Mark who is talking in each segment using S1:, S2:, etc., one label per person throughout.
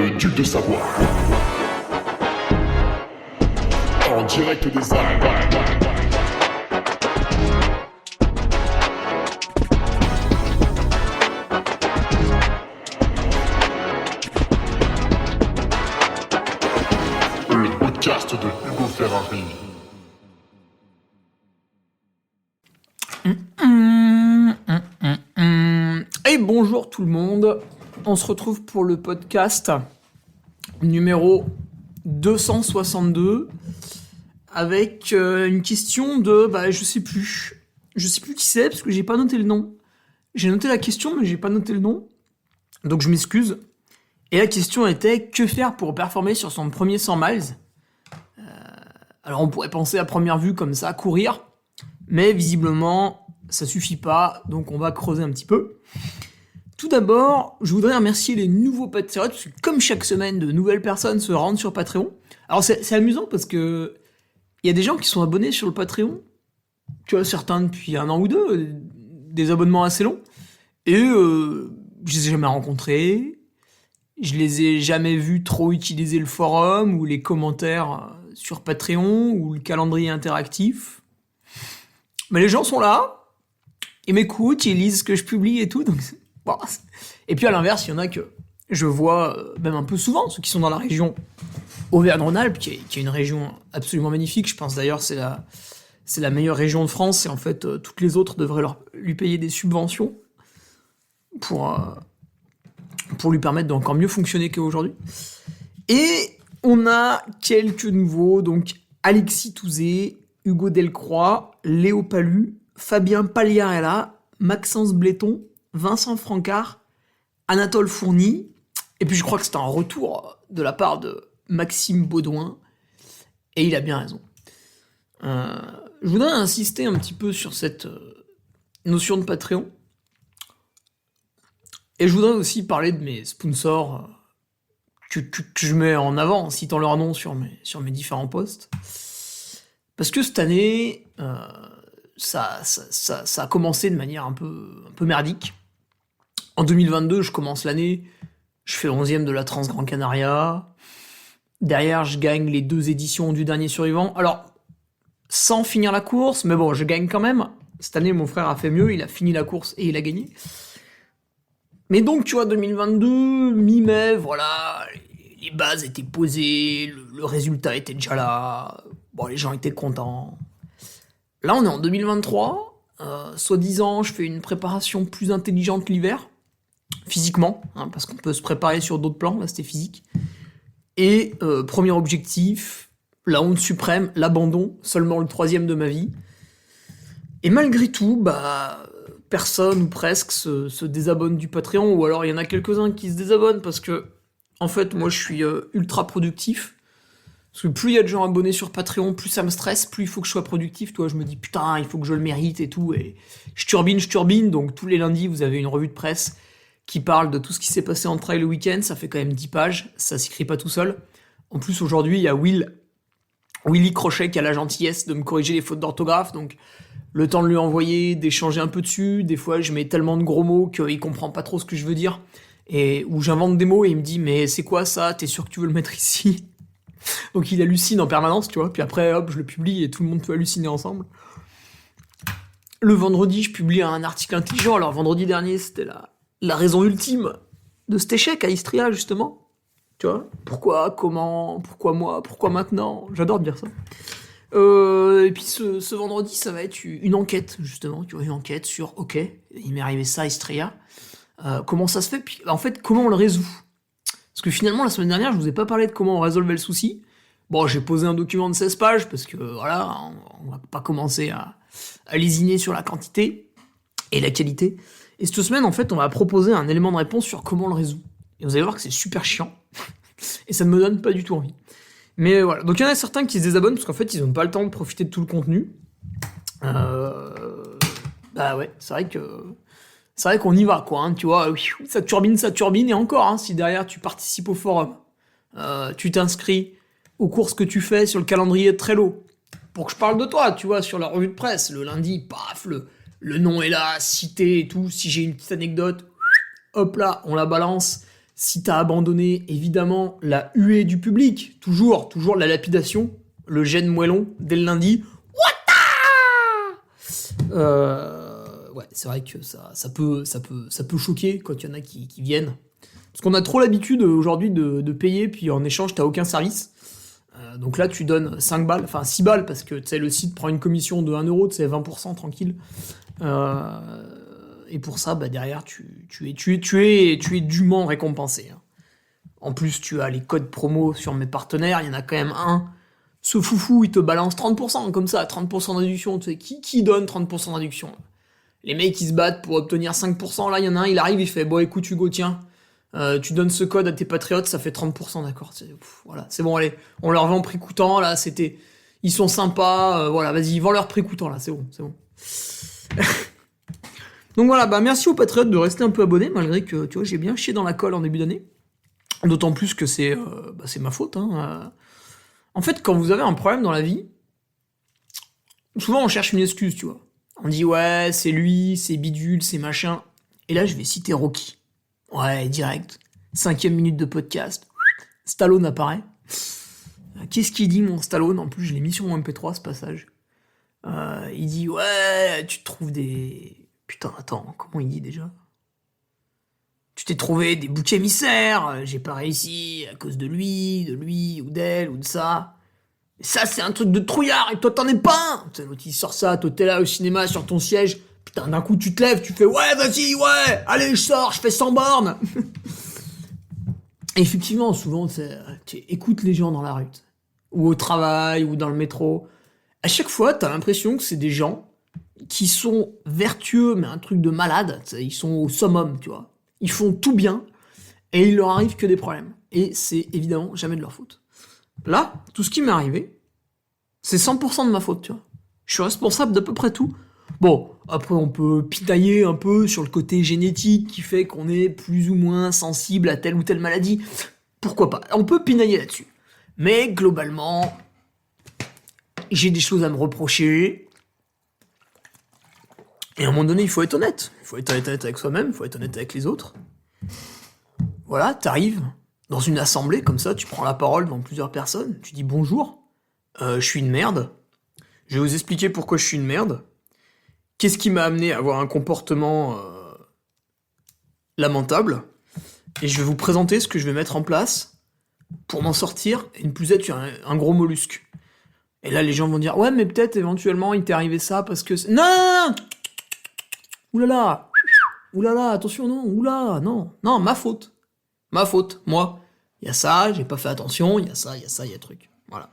S1: le duc de Savoie. En direct des Alpes. Le podcast de Hugo Ferrari.
S2: Et bonjour tout le monde, on se retrouve pour le podcast numéro 262 avec une question de, je sais plus qui c'est parce que j'ai pas noté le nom. J'ai noté la question mais j'ai pas noté le nom, donc je m'excuse. Et la question était, que faire pour performer sur son premier 100 miles? Alors on pourrait penser à première vue comme ça, courir, mais visiblement ça suffit pas, donc on va creuser un petit peu. Tout d'abord, je voudrais remercier les nouveaux patriotes, parce que comme chaque semaine, de nouvelles personnes se rendent sur Patreon. Alors c'est amusant parce que il y a des gens qui sont abonnés sur le Patreon, tu vois, certains depuis un an ou deux, des abonnements assez longs, et je les ai jamais rencontrés, je les ai jamais vus trop utiliser le forum, ou les commentaires sur Patreon, ou le calendrier interactif. Mais les gens sont là, ils m'écoutent, ils lisent ce que je publie et tout, donc bon. Et puis à l'inverse, il y en a que je vois même un peu souvent, ceux qui sont dans la région Auvergne-Rhône-Alpes, qui est une région absolument magnifique. Je pense d'ailleurs c'est la meilleure région de France, et en fait toutes les autres devraient lui payer des subventions pour lui permettre d'encore mieux fonctionner qu'aujourd'hui. Et on a quelques nouveaux, donc Alexis Touzé, Hugo Delcroix, Léo Palu, Fabien Pagliarella, Maxence Bléton, Vincent Francard, Anatole Fourny, et puis je crois que c'est un retour de la part de Maxime Baudouin, et il a bien raison. Je voudrais insister un petit peu sur cette notion de Patreon, et je voudrais aussi parler de mes sponsors que je mets en avant en citant leur nom sur mes différents posts, parce que cette année, ça a commencé de manière un peu merdique. En 2022, je commence l'année, je fais 11e de la Trans Gran Canaria. Derrière, je gagne les 2 éditions du dernier survivant. Alors, sans finir la course, mais bon, je gagne quand même. Cette année, mon frère a fait mieux, il a fini la course et il a gagné. Mais donc, tu vois, 2022, mi-mai, voilà, les bases étaient posées, le résultat était déjà là, bon, les gens étaient contents. Là, on est en 2023, soi-disant, je fais une préparation plus intelligente l'hiver, physiquement, parce qu'on peut se préparer sur d'autres plans, là c'était physique. Et premier objectif, la honte suprême, l'abandon, seulement le 3e de ma vie. Et malgré tout, personne ou presque se désabonne du Patreon, ou alors il y en a quelques-uns qui se désabonnent parce que, en fait, moi je suis ultra productif. Parce que plus il y a de gens abonnés sur Patreon, plus ça me stresse, plus il faut que je sois productif. Toi, je me dis putain, il faut que je le mérite et tout. Et je turbine. Donc tous les lundis, vous avez une revue de presse qui parle de tout ce qui s'est passé en trail le week-end. Ça fait quand même 10 pages. Ça s'écrit pas tout seul. En plus, aujourd'hui, il y a Willy Crochet qui a la gentillesse de me corriger les fautes d'orthographe. Donc le temps de lui envoyer, d'échanger un peu dessus. Des fois, je mets tellement de gros mots qu'il comprend pas trop ce que je veux dire. Et où j'invente des mots et il me dit mais c'est quoi ça? T'es sûr que tu veux le mettre ici? Donc il hallucine en permanence, tu vois, puis après, hop, je le publie et tout le monde peut halluciner ensemble. Le vendredi, je publie un article intelligent. Alors vendredi dernier, c'était la raison ultime de cet échec à Istria, justement. Tu vois, pourquoi, comment, pourquoi moi, pourquoi maintenant? J'adore dire ça. Et puis ce vendredi, ça va être une enquête, justement, tu vois, une enquête sur, ok, il m'est arrivé ça à Istria, comment ça se fait, puis en fait, comment on le résout? Parce que finalement, la semaine dernière, je vous ai pas parlé de comment on résolvait le souci. Bon, j'ai posé un document de 16 pages, parce que voilà, on va pas commencer à lésiner sur la quantité et la qualité. Et cette semaine, en fait, on va proposer un élément de réponse sur comment on le résout. Et vous allez voir que c'est super chiant. Et ça ne me donne pas du tout envie. Mais voilà, donc il y en a certains qui se désabonnent, parce qu'en fait, ils n'ont pas le temps de profiter de tout le contenu. Ouais, c'est vrai qu'on y va, quoi, tu vois, ça turbine, et encore, si derrière tu participes au forum, tu t'inscris aux courses que tu fais sur le calendrier de Trello, pour que je parle de toi, tu vois, sur la revue de presse, le lundi, paf, le nom est là, cité et tout, si j'ai une petite anecdote, hop là, on la balance, Si t'as abandonné, évidemment, la huée du public, toujours la lapidation, le jet de moellon dès le lundi. Ouais, c'est vrai que ça peut choquer quand il y en a qui viennent. Parce qu'on a trop l'habitude aujourd'hui de payer, puis en échange, t'as aucun service. Donc là, tu donnes 5 balles, enfin 6 balles, parce que le site prend une commission de 1 euro, 20% tranquille. Et pour ça, derrière, tu es dûment récompensé. Hein. En plus, tu as les codes promo sur mes partenaires, il y en a quand même un. Ce foufou, il te balance 30%, comme ça, 30% d'induction. Tu sais, qui donne 30% d'induction? Les mecs, qui se battent pour obtenir 5%, là, il y en a un, il arrive, il fait « Bon, écoute, Hugo, tiens, tu donnes ce code à tes patriotes, ça fait 30%, d'accord. Voilà, c'est bon, allez, on leur vend prix coûtant, là, c'était... Ils sont sympas, voilà, vas-y, vends leur prix coûtant, là, c'est bon. Donc voilà, merci aux patriotes de rester un peu abonnés, malgré que, tu vois, j'ai bien chié dans la colle en début d'année. D'autant plus que c'est ma faute, hein. En fait, quand vous avez un problème dans la vie, souvent on cherche une excuse, tu vois. On dit, ouais, c'est lui, c'est bidule, c'est machin. Et là, je vais citer Rocky. Ouais, direct. 5e minute de podcast. Stallone apparaît. Qu'est-ce qu'il dit, mon Stallone? En plus, je l'ai mis sur mon MP3, ce passage. Il dit, ouais, tu te trouves des... Putain, attends, comment il dit déjà? Tu t'es trouvé des boucs émissaires, j'ai pas réussi à cause de lui, ou d'elle, ou de ça. Et ça, c'est un truc de trouillard, et toi, t'en es pas un. L'autre, il sort ça, toi, t'es là au cinéma, sur ton siège. Putain, d'un coup, tu te lèves, tu fais, ouais, vas-y, ouais, allez, je sors, je fais 100 bornes. Et effectivement, souvent, tu écoutes les gens dans la rue, ou au travail, ou dans le métro. À chaque fois, t'as l'impression que c'est des gens qui sont vertueux, mais un truc de malade. Ils sont au summum, tu vois. Ils font tout bien, et il leur arrive que des problèmes. Et c'est évidemment jamais de leur faute. Là, tout ce qui m'est arrivé, c'est 100% de ma faute, tu vois. Je suis responsable d'à peu près tout. Bon, après on peut pitailler un peu sur le côté génétique qui fait qu'on est plus ou moins sensible à telle ou telle maladie. Pourquoi pas? On peut pinailler là-dessus. Mais globalement, j'ai des choses à me reprocher. Et à un moment donné, il faut être honnête. Il faut être honnête avec soi-même, il faut être honnête avec les autres. Voilà, t'arrives dans une assemblée comme ça, tu prends la parole devant plusieurs personnes, tu dis bonjour, je suis une merde. Je vais vous expliquer pourquoi je suis une merde. Qu'est-ce qui m'a amené à avoir un comportement lamentable. Et je vais vous présenter ce que je vais mettre en place pour m'en sortir et ne plus être un gros mollusque. Et là, les gens vont dire, ouais, mais peut-être éventuellement il t'est arrivé ça parce que... Non. Oulala, attention, non, non, ma faute, moi. Il y a ça, j'ai pas fait attention, il y a ça, il y a truc. Voilà.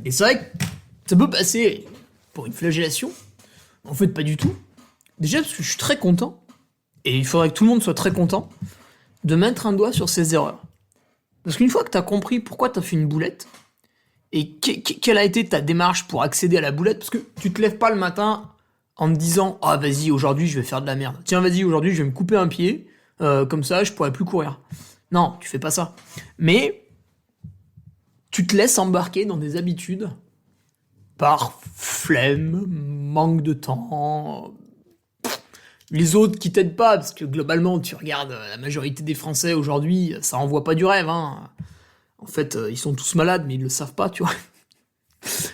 S2: Et c'est vrai que ça peut passer pour une flagellation. En fait, pas du tout. Déjà parce que je suis très content, et il faudrait que tout le monde soit très content, de mettre un doigt sur ses erreurs. Parce qu'une fois que t'as compris pourquoi t'as fait une boulette, et quelle a été ta démarche pour accéder à la boulette, parce que tu te lèves pas le matin en te disant « Ah, vas-y, aujourd'hui, je vais faire de la merde. Tiens, vas-y, aujourd'hui, je vais me couper un pied, comme ça, je pourrai plus courir. » Non, tu fais pas ça. Mais tu te laisses embarquer dans des habitudes par flemme, manque de temps, les autres qui t'aident pas, parce que globalement, tu regardes la majorité des Français aujourd'hui, ça envoie pas du rêve, hein. En fait, ils sont tous malades, mais ils le savent pas, tu vois.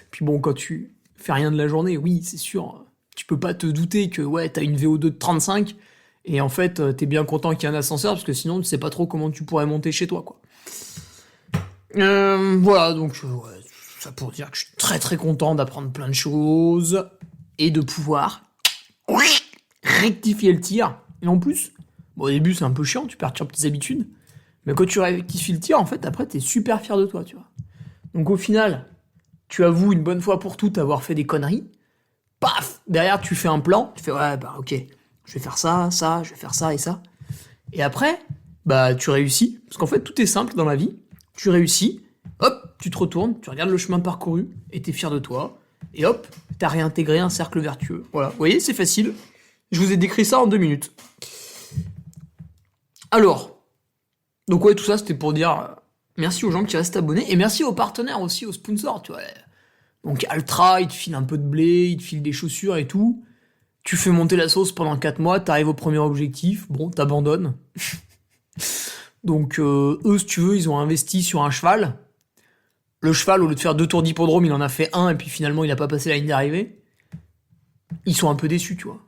S2: Puis bon, quand tu fais rien de la journée, oui, c'est sûr, tu peux pas te douter que, ouais, t'as une VO2 de 35, et en fait, t'es bien content qu'il y ait un ascenseur, parce que sinon, tu sais pas trop comment tu pourrais monter chez toi, quoi. Voilà, donc, ouais, ça pour dire que je suis très très content d'apprendre plein de choses, et de pouvoir rectifier le tir. Et en plus, bon, au début, c'est un peu chiant, tu perturbes tes habitudes, mais quand tu rectifies le tir, en fait, après, t'es super fier de toi, tu vois. Donc au final, tu avoues une bonne fois pour toutes avoir fait des conneries, paf, derrière, tu fais un plan, tu fais, ouais, bah ok, je vais faire ça, je vais faire ça et ça. Et après, bah tu réussis, parce qu'en fait, tout est simple dans la vie, tu réussis, hop, tu te retournes, tu regardes le chemin parcouru, et t'es fier de toi, et hop, t'as réintégré un cercle vertueux. Voilà, vous voyez, c'est facile, je vous ai décrit ça en 2 minutes. Alors, donc ouais, tout ça, c'était pour dire merci aux gens qui restent abonnés, et merci aux partenaires aussi, aux sponsors, tu vois. Donc Altra, il te file un peu de blé, il te file des chaussures et tout. Tu fais monter la sauce pendant 4 mois, t'arrives au premier objectif, bon, t'abandonnes. Donc eux, si tu veux, ils ont investi sur un cheval. Le cheval, au lieu de faire 2 tours d'hippodrome, il en a fait un, et puis finalement, il n'a pas passé la ligne d'arrivée. Ils sont un peu déçus, tu vois.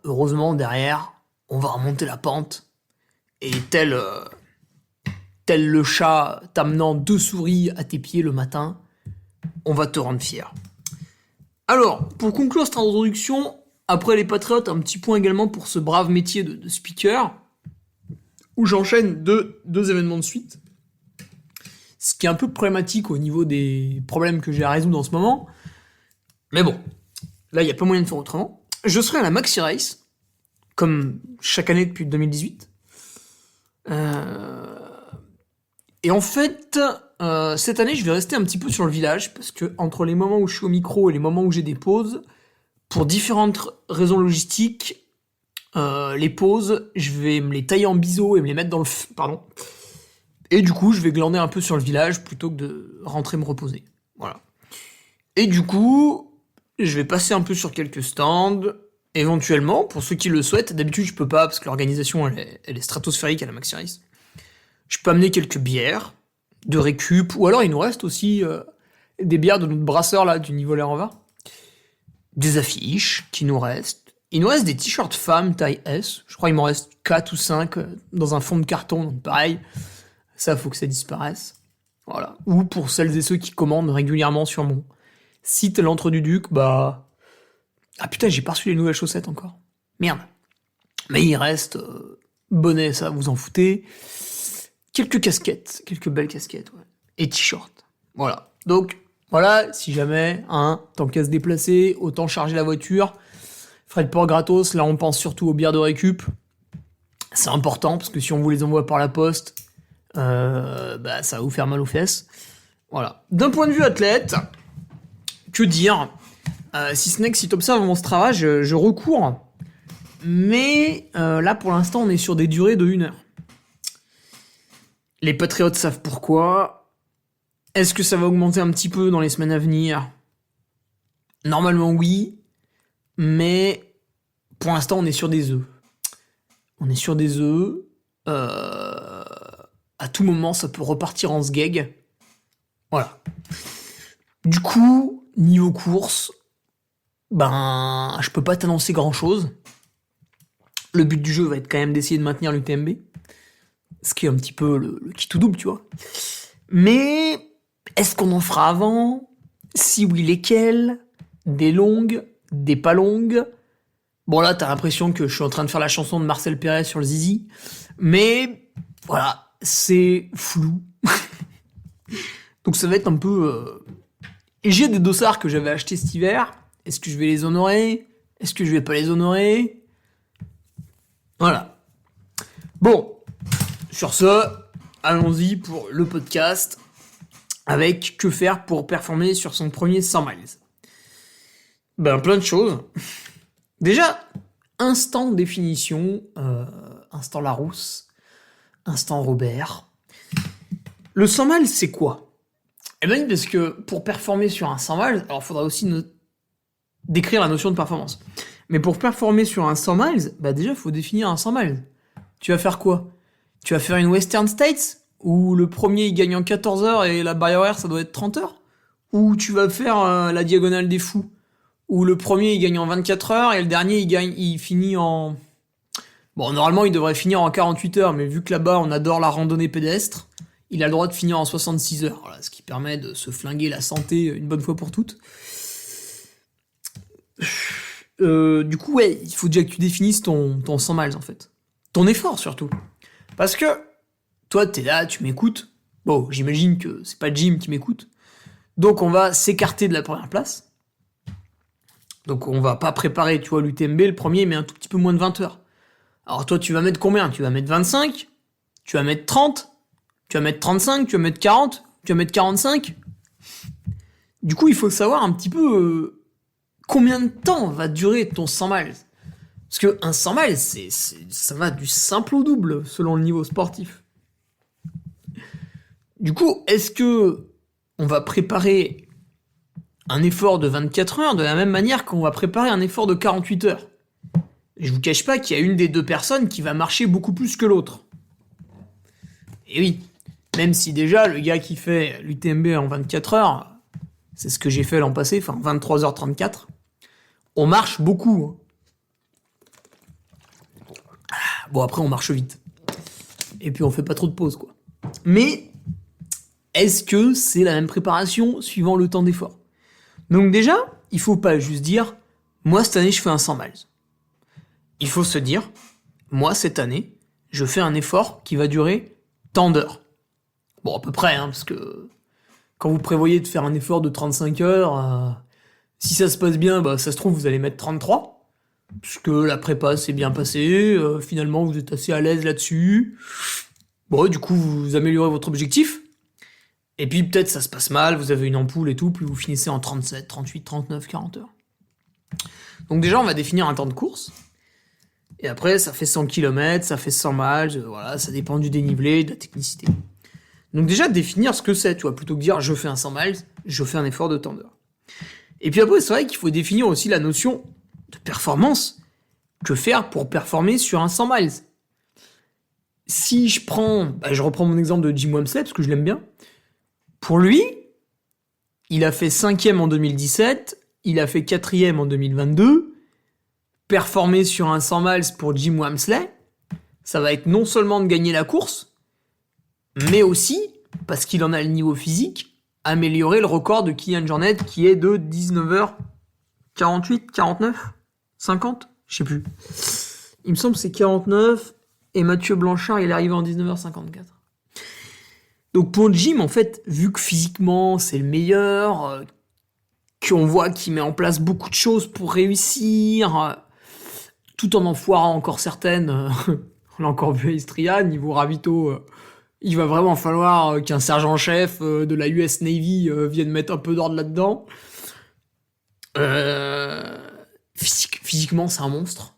S2: Heureusement, derrière, on va remonter la pente, et tel le chat t'amenant 2 souris à tes pieds le matin, on va te rendre fier. Alors, pour conclure cette introduction, après les Patriotes, un petit point également pour ce brave métier de speaker, où j'enchaîne deux événements de suite. Ce qui est un peu problématique au niveau des problèmes que j'ai à résoudre en ce moment. Mais bon, là, il n'y a pas moyen de faire autrement. Je serai à la Maxi Race, comme chaque année depuis 2018. Et en fait, cette année, je vais rester un petit peu sur le village, parce que entre les moments où je suis au micro et les moments où j'ai des pauses, pour différentes raisons logistiques, les pauses, je vais me les tailler en biseau et me les mettre dans le... Pardon. Et du coup, je vais glander un peu sur le village plutôt que de rentrer me reposer. Voilà. Et du coup, je vais passer un peu sur quelques stands, éventuellement, pour ceux qui le souhaitent. D'habitude, je peux pas, parce que l'organisation, elle est stratosphérique à la Maxi Race. Je peux amener quelques bières, de récup, ou alors il nous reste aussi des bières de notre brasseur, là, du niveau l'air en va. Des affiches qui nous restent. Il nous reste des t-shirts femmes taille S. Je crois qu'il m'en reste 4 ou 5 dans un fond de carton, donc pareil. Ça, faut que ça disparaisse. Voilà. Ou pour celles et ceux qui commandent régulièrement sur mon site l'Entre du Duc, bah... Ah putain, j'ai pas reçu les nouvelles chaussettes encore. Merde. Mais il reste bonnet, ça, vous en foutez. Quelques casquettes, quelques belles casquettes, ouais. Et t-shirts. Voilà. Donc, voilà, si jamais, tant qu'à se déplacer, autant charger la voiture. Frais de port gratos, là on pense surtout aux bières de récup. C'est important, parce que si on vous les envoie par la poste, bah ça va vous faire mal aux fesses. Voilà. D'un point de vue athlète, que dire, si ce n'est que si tu observes mon Strava, je recours. Mais là pour l'instant on est sur des durées de 1 heure. Les Patriotes savent pourquoi. Est-ce que ça va augmenter un petit peu dans les semaines à venir ? Normalement oui. Mais pour l'instant, on est sur des œufs. On est sur des œufs. À tout moment, ça peut repartir en sgeg. Voilà. Du coup, niveau course, ben, je peux pas t'annoncer grand-chose. Le but du jeu va être quand même d'essayer de maintenir l'UTMB. Ce qui est un petit peu le qui tout double, tu vois. Mais est-ce qu'on en fera avant ? Si oui, lesquels ? Des longues ? Des pas longues. Bon là, t'as l'impression que je suis en train de faire la chanson de Marcel Perez sur le zizi. Mais, voilà, c'est flou. Donc ça va être un peu... Et j'ai des dossards que j'avais achetés cet hiver. Est-ce que je vais les honorer ? Est-ce que je vais pas les honorer ? Voilà. Bon, sur ce, allons-y pour le podcast avec que faire pour performer sur son premier 100 miles. Ben, plein de choses. Déjà, instant définition, instant Larousse, instant Robert. Le 100 miles, c'est quoi ? Eh ben, parce que pour performer sur un 100 miles, alors il faudra aussi décrire la notion de performance. Mais pour performer sur un 100 miles, bah déjà, il faut définir un 100 miles. Tu vas faire quoi ? Tu vas faire une Western States, où le premier, il gagne en 14 heures et la barrière horaire, ça doit être 30 heures ? Ou tu vas faire la diagonale des fous, où le premier il gagne en 24 heures et le dernier il finit en... Bon, normalement il devrait finir en 48 heures, mais vu que là-bas on adore la randonnée pédestre, il a le droit de finir en 66 heures, voilà, ce qui permet de se flinguer la santé une bonne fois pour toutes. Du coup, ouais, il faut déjà que tu définisses ton 100 miles en fait. Ton effort surtout. Parce que toi t'es là, tu m'écoutes. Bon, j'imagine que c'est pas Jim qui m'écoute. Donc on va s'écarter de la première place. Donc on va pas préparer, tu vois, l'UTMB, le premier, mais un tout petit peu moins de 20 heures. Alors toi, tu vas mettre combien ? Tu vas mettre 25 ? Tu vas mettre 30 ? Tu vas mettre 35 ? Tu vas mettre 40 ? Tu vas mettre 45 ? Du coup, il faut savoir un petit peu combien de temps va durer ton 100 miles. Parce que un 100 miles, ça va du simple au double, selon le niveau sportif. Du coup, est-ce que on va préparer un effort de 24 heures de la même manière qu'on va préparer un effort de 48 heures. Je vous cache pas qu'il y a une des deux personnes qui va marcher beaucoup plus que l'autre. Et oui, même si déjà, le gars qui fait l'UTMB en 24 heures, c'est ce que j'ai fait l'an passé, enfin 23h34, on marche beaucoup. Bon, après, on marche vite. Et puis, on fait pas trop de pauses, quoi. Mais, est-ce que c'est la même préparation suivant le temps d'effort? Donc déjà, il faut pas juste dire « Moi, cette année, je fais un 100 miles ». Il faut se dire « Moi, cette année, je fais un effort qui va durer tant d'heures ». Bon, à peu près, hein, parce que quand vous prévoyez de faire un effort de 35 heures, si ça se passe bien, bah, ça se trouve, vous allez mettre 33. Puisque la prépa s'est bien passée, finalement vous êtes assez à l'aise là-dessus. Bon, du coup vous améliorez votre objectif. Et puis peut-être ça se passe mal, vous avez une ampoule et tout, puis vous finissez en 37, 38, 39, 40 heures. Donc déjà on va définir un temps de course. Et après ça fait 100 km, ça fait 100 miles, voilà, ça dépend du dénivelé, de la technicité. Donc déjà définir ce que c'est, tu vois, plutôt que dire je fais un 100 miles, je fais un effort de tant d'heures. Et puis après c'est vrai qu'il faut définir aussi la notion de performance. Que faire pour performer sur un 100 miles? Si je reprends mon exemple de Jim Wamsley, parce que je l'aime bien. Pour lui, il a fait 5e en 2017, il a fait 4e en 2022. Performer sur un 100 miles pour Jim Wamsley, ça va être non seulement de gagner la course, mais aussi, parce qu'il en a le niveau physique, améliorer le record de Kilian Jornet qui est de 19h48, 49 50, je sais plus. Il me semble que c'est 49, et Mathieu Blanchard, il est arrivé en 19h54. Donc pour Jim, en fait, vu que physiquement, c'est le meilleur, qu'on voit qu'il met en place beaucoup de choses pour réussir, tout en foirant encore certaines, on l'a encore vu à Istria, niveau ravito, il va vraiment falloir qu'un sergent-chef de la US Navy vienne mettre un peu d'ordre là-dedans. Physiquement, c'est un monstre.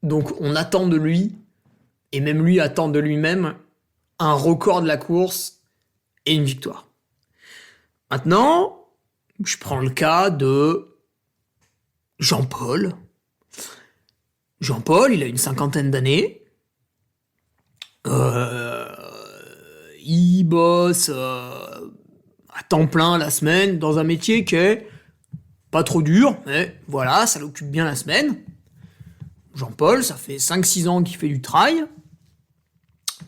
S2: Donc, on attend de lui, et même lui attend de lui-même, un record de la course et une victoire. Maintenant, je prends le cas de Jean-Paul. Jean-Paul, il a une 50aine d'années. Il bosse à temps plein la semaine dans un métier qui est pas trop dur, mais voilà, ça l'occupe bien la semaine. Jean-Paul, ça fait 5-6 ans qu'il fait du trail.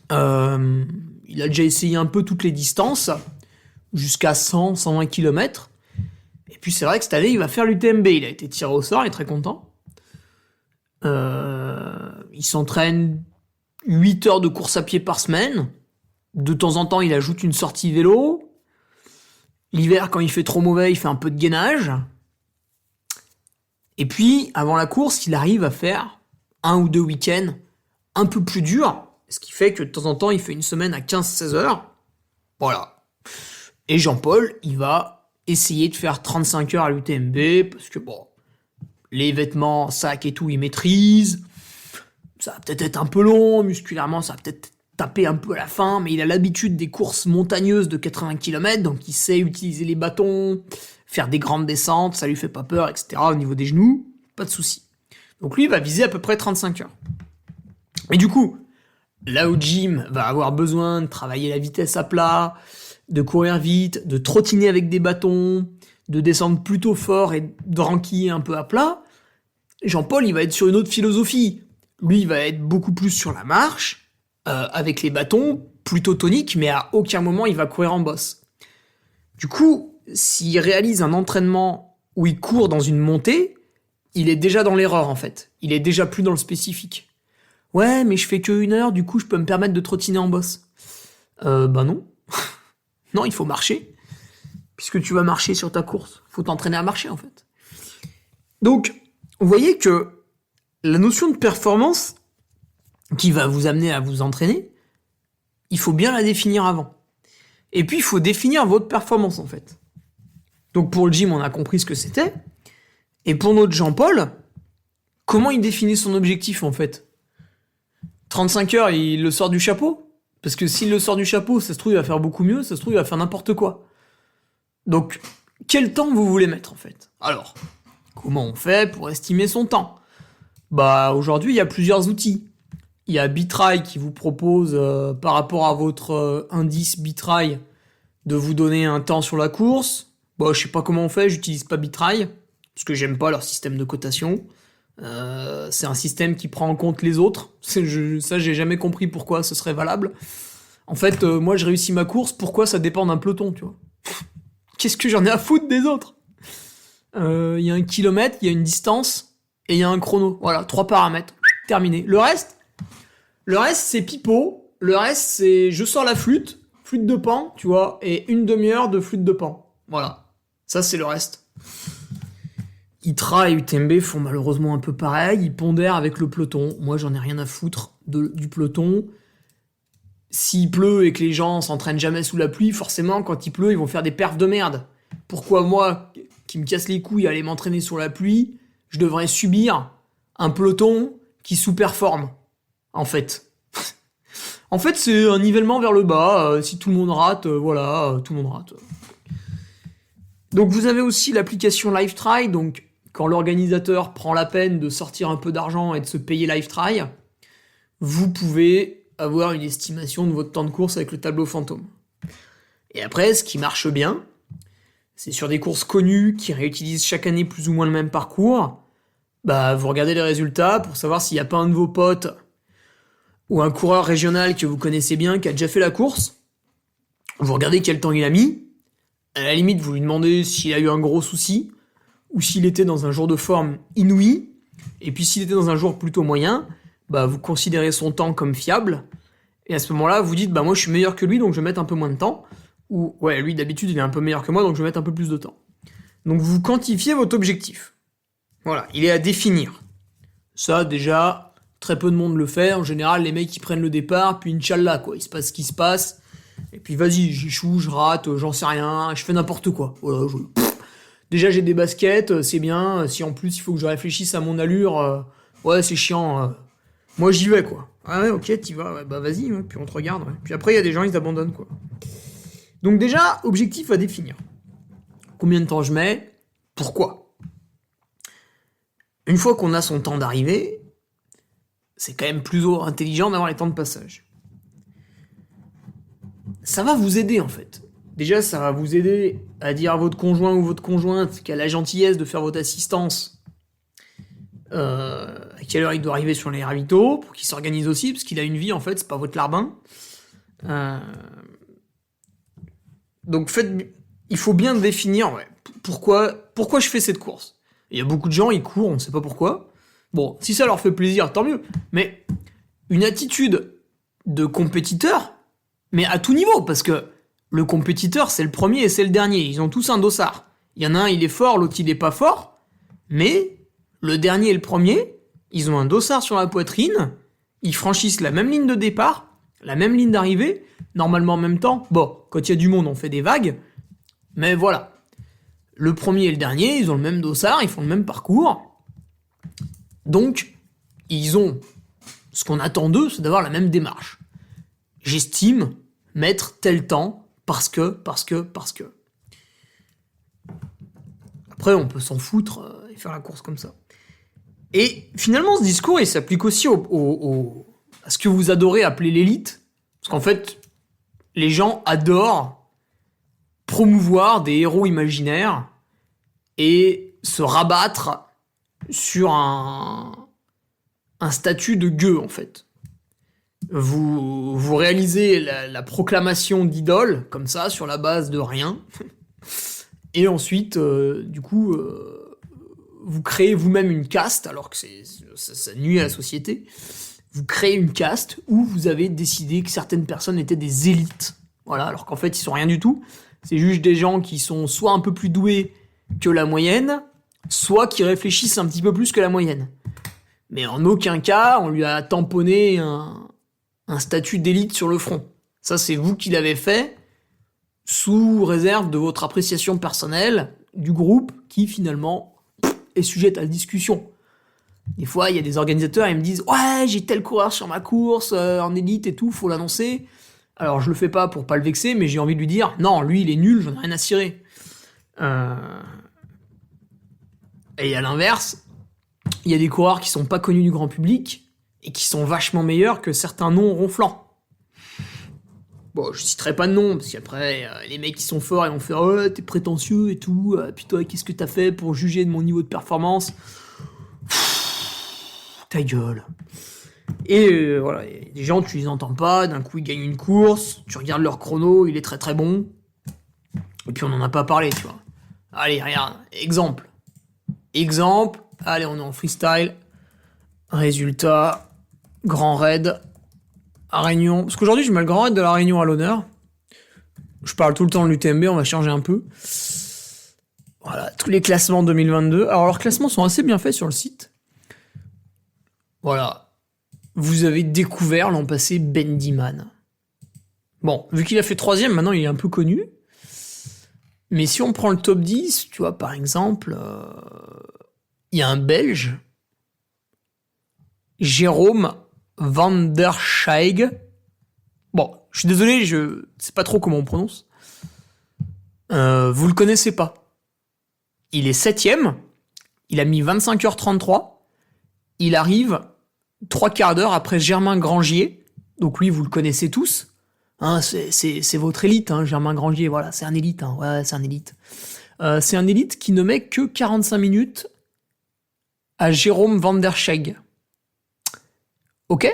S2: Il a déjà essayé un peu toutes les distances, jusqu'à 100-120 km. Et puis c'est vrai que cette année, il va faire l'UTMB. Il a été tiré au sort, il est très content. Il s'entraîne 8 heures de course à pied par semaine. De temps en temps, il ajoute une sortie vélo. L'hiver, quand il fait trop mauvais, il fait un peu de gainage. Et puis, avant la course, il arrive à faire 1 ou 2 week-ends un peu plus durs, ce qui fait que de temps en temps, il fait une semaine à 15-16 heures. Voilà. Et Jean-Paul, il va essayer de faire 35 heures à l'UTMB, parce que bon, les vêtements, sacs et tout, il maîtrise. Ça va peut-être être un peu long, musculairement, ça va peut-être taper un peu à la fin, mais il a l'habitude des courses montagneuses de 80 km, donc il sait utiliser les bâtons, faire des grandes descentes, ça lui fait pas peur, etc. Au niveau des genoux, pas de souci. Donc lui, il va viser à peu près 35 heures. Et du coup, là où Jim va avoir besoin de travailler la vitesse à plat, de courir vite, de trottiner avec des bâtons, de descendre plutôt fort et de ranquiller un peu à plat, Jean-Paul, il va être sur une autre philosophie. Lui, il va être beaucoup plus sur la marche, avec les bâtons, plutôt tonique, mais à aucun moment il va courir en bosse. Du coup, s'il réalise un entraînement où il court dans une montée, il est déjà dans l'erreur en fait. Il est déjà plus dans le spécifique. Ouais, mais je fais que 1 heure, du coup je peux me permettre de trottiner en bosse. Bah non. Non, il faut marcher. Puisque tu vas marcher sur ta course. Faut t'entraîner à marcher en fait. Donc, vous voyez que la notion de performance qui va vous amener à vous entraîner, il faut bien la définir avant. Et puis, il faut définir votre performance, en fait. Donc, pour le gym, on a compris ce que c'était. Et pour notre Jean-Paul, comment il définit son objectif, en fait? 35 heures, il le sort du chapeau? Parce que s'il le sort du chapeau, ça se trouve, il va faire beaucoup mieux, ça se trouve, il va faire n'importe quoi. Donc, quel temps vous voulez mettre, en fait? Alors, comment on fait pour estimer son temps? Bah, aujourd'hui, il y a plusieurs outils. il y a Bitrai qui vous propose, par rapport à votre indice Bitrai, de vous donner un temps sur la course. Bon, je sais pas comment on fait, j'utilise pas Bitrai, parce que j'aime pas leur système de cotation. C'est un système qui prend en compte les autres. Ça, j'ai jamais compris pourquoi ce serait valable. En fait, moi, je réussis ma course, pourquoi ça dépend d'un peloton, tu vois? Qu'est-ce que j'en ai à foutre des autres? Il y a un kilomètre, il y a une distance, et il y a un chrono. Voilà, 3 paramètres. Terminé. Le reste, c'est pipeau. Le reste, c'est je sors la flûte de pan, tu vois, et une demi-heure de flûte de pan. Voilà. Ça, c'est le reste. ITRA et UTMB font malheureusement un peu pareil. Ils pondèrent avec le peloton. Moi, j'en ai rien à foutre du peloton. S'il pleut et que les gens s'entraînent jamais sous la pluie, forcément, quand il pleut, ils vont faire des perfs de merde. Pourquoi moi, qui me casse les couilles à aller m'entraîner sur la pluie, je devrais subir un peloton qui sous-performe, en fait. En fait, c'est un nivellement vers le bas. Si tout le monde rate, voilà, tout le monde rate. Donc vous avez aussi l'application LiveTry, donc quand l'organisateur prend la peine de sortir un peu d'argent et de se payer LiveTry, vous pouvez avoir une estimation de votre temps de course avec le tableau fantôme. Et après, ce qui marche bien, c'est sur des courses connues qui réutilisent chaque année plus ou moins le même parcours, bah vous regardez les résultats pour savoir s'il n'y a pas un de vos potes ou un coureur régional que vous connaissez bien qui a déjà fait la course. Vous regardez quel temps il a mis. À la limite, vous lui demandez s'il a eu un gros souci ou s'il était dans un jour de forme inouï. Et puis s'il était dans un jour plutôt moyen, bah vous considérez son temps comme fiable. Et à ce moment-là, vous dites, bah moi je suis meilleur que lui, donc je vais mettre un peu moins de temps. Ou ouais, lui d'habitude il est un peu meilleur que moi, donc je vais mettre un peu plus de temps. Donc vous quantifiez votre objectif. Voilà, il est à définir. Ça déjà, très peu de monde le fait. En général, les mecs ils prennent le départ, puis Inch'Allah quoi, il se passe ce qui se passe. Et puis vas-y, j'échoue, je rate, j'en sais rien, je fais n'importe quoi. Voilà, déjà j'ai des baskets, c'est bien. Si en plus il faut que je réfléchisse à mon allure, ouais c'est chiant. Moi j'y vais quoi. Ah ouais, ok, t'y vas, ouais, bah vas-y, ouais, puis on te regarde. Ouais. Puis après il y a des gens, ils abandonnent quoi. Donc déjà, objectif à définir. Combien de temps je mets? Pourquoi? Une fois qu'on a son temps d'arrivée, c'est quand même plus intelligent d'avoir les temps de passage. Ça va vous aider en fait. Déjà, ça va vous aider à dire à votre conjoint ou votre conjointe qui a la gentillesse de faire votre assistance à quelle heure il doit arriver sur les ravitaux, pour qu'il s'organise aussi, parce qu'il a une vie en fait, c'est pas votre larbin. Donc il faut bien définir pourquoi je fais cette course. Il y a beaucoup de gens, ils courent, on ne sait pas pourquoi. Bon, si ça leur fait plaisir, tant mieux. Mais une attitude de compétiteur, mais à tout niveau, parce que le compétiteur, c'est le premier et c'est le dernier. Ils ont tous un dossard. Il y en a un, il est fort, l'autre, il est pas fort. Mais le dernier et le premier, ils ont un dossard sur la poitrine. Ils franchissent la même ligne de départ, la même ligne d'arrivée, normalement en même temps. Bon, quand il y a du monde, on fait des vagues. Mais voilà. Le premier et le dernier, ils ont le même dossard, ils font le même parcours. Donc, ils ont... Ce qu'on attend d'eux, c'est d'avoir la même démarche. J'estime mettre tel temps parce que. Après, on peut s'en foutre et faire la course comme ça. Et finalement, ce discours, il s'applique aussi à ce que vous adorez appeler l'élite. Parce qu'en fait, les gens adorent promouvoir des héros imaginaires et se rabattre sur un statut de gueux, en fait. Vous réalisez la proclamation d'idole, comme ça, sur la base de rien. Et ensuite, vous créez vous-même une caste, alors que ça nuit à la société. Vous créez une caste où vous avez décidé que certaines personnes étaient des élites. Voilà, alors qu'en fait, ils sont rien du tout. C'est juste des gens qui sont soit un peu plus doués que la moyenne, soit qui réfléchissent un petit peu plus que la moyenne. Mais en aucun cas, on lui a tamponné un statut d'élite sur le front. Ça, c'est vous qui l'avez fait, sous réserve de votre appréciation personnelle du groupe, qui finalement est sujette à la discussion. Des fois, il y a des organisateurs, ils me disent « Ouais, j'ai tel coureur sur ma course, en élite et tout, faut l'annoncer. » Alors, je le fais pas pour pas le vexer, mais j'ai envie de lui dire « Non, lui, il est nul, j'en ai rien à cirer. » Et à l'inverse, il y a des coureurs qui sont pas connus du grand public, et qui sont vachement meilleurs que certains noms ronflants. Bon, je citerai pas de nom, parce qu'après, les mecs qui sont forts, ils vont faire « Oh, t'es prétentieux et tout, puis toi, qu'est-ce que t'as fait pour juger de mon niveau de performance ?» Ta gueule. Et voilà, y a des gens, tu les entends pas, d'un coup, ils gagnent une course, tu regardes leur chrono, il est très très bon, et puis on en a pas parlé, tu vois. Allez, regarde, exemple, allez, on est en freestyle, résultat, grand raid, à Réunion, parce qu'aujourd'hui je mets le grand raid de la Réunion à l'honneur. Je parle tout le temps de l'UTMB, on va changer un peu. Voilà, tous les classements 2022. Alors leurs classements sont assez bien faits sur le site. Voilà. Vous avez découvert l'an passé Bendiman. Bon, vu qu'il a fait 3ème, maintenant il est un peu connu. Mais si on prend le top 10, tu vois, par exemple, il y a un Belge, Jérôme Van der Scheig. Bon, je suis désolé, je sais pas trop comment on prononce. Vous le connaissez pas. Il est 7ème, il a mis 25h33, il arrive 3 quarts d'heure après Germain Grangier, donc lui vous le connaissez tous, hein, c'est votre élite, hein, Germain Grangier, voilà, c'est un élite, hein, ouais, c'est un élite. C'est un élite qui ne met que 45 minutes à Jérôme Van der Scheig. Ok.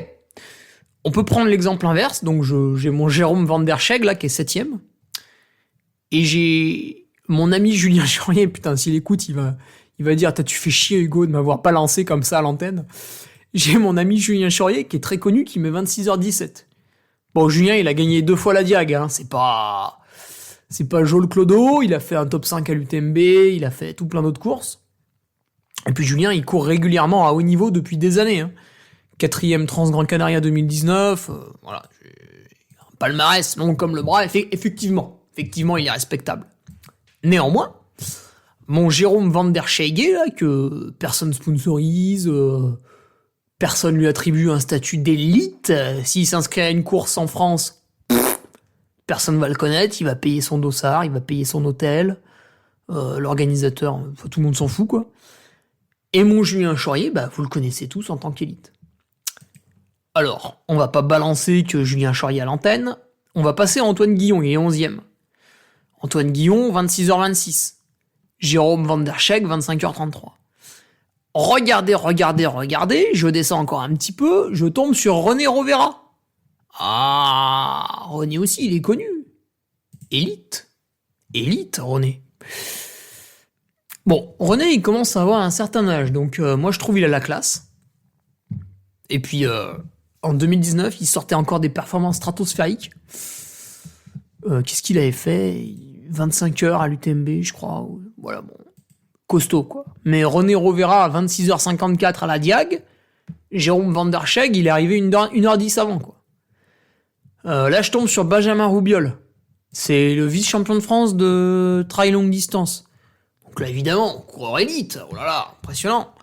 S2: On peut prendre l'exemple inverse, donc j'ai mon Jérôme Van der Scheig là qui est 7ème, et j'ai mon ami Julien Chaurier, putain s'il écoute il va dire tu fais chier Hugo de m'avoir pas lancé comme ça à l'antenne. J'ai mon ami Julien Chaurier qui est très connu qui met 26h17. Bon Julien il a gagné 2 fois la Diag, hein, c'est pas Joel Clodo, il a fait un top 5 à l'UTMB, il a fait tout plein d'autres courses. Et puis Julien il court régulièrement à haut niveau depuis des années, hein. 4ème Trans-Gran Canaria 2019, voilà, un palmarès long comme le bras, effectivement, il est respectable. Néanmoins, mon Jérôme Van der Scheig, là, que personne sponsorise, personne lui attribue un statut d'élite, s'il s'inscrit à une course en France, personne va le connaître, il va payer son dossard, il va payer son hôtel, l'organisateur, tout le monde s'en fout, quoi. Et mon Julien Chaurier, bah, vous le connaissez tous en tant qu'élite. Alors, on va pas balancer que Julien Chaurier à l'antenne, on va passer à Antoine Guillon, il est 11ème. Antoine Guillon, 26h26. Jérôme Van der Scheig, 25h33. Regardez, je descends encore un petit peu, je tombe sur René Rovera. Ah, René aussi, il est connu. Élite, René. Bon, René, il commence à avoir un certain âge, donc moi je trouve il a la classe. Et puis, en 2019, il sortait encore des performances stratosphériques. Qu'est-ce qu'il avait fait ? 25 heures à l'UTMB, je crois. Voilà, bon. Costaud, quoi. Mais René Rovera à 26h54 à la Diag. Jérôme Van der Scheig, il est arrivé 1h10 avant, quoi. Là, je tombe sur Benjamin Roubiol. C'est le vice-champion de France de trail longue distance. Donc là, évidemment, coureur élite. Oh là là, impressionnant.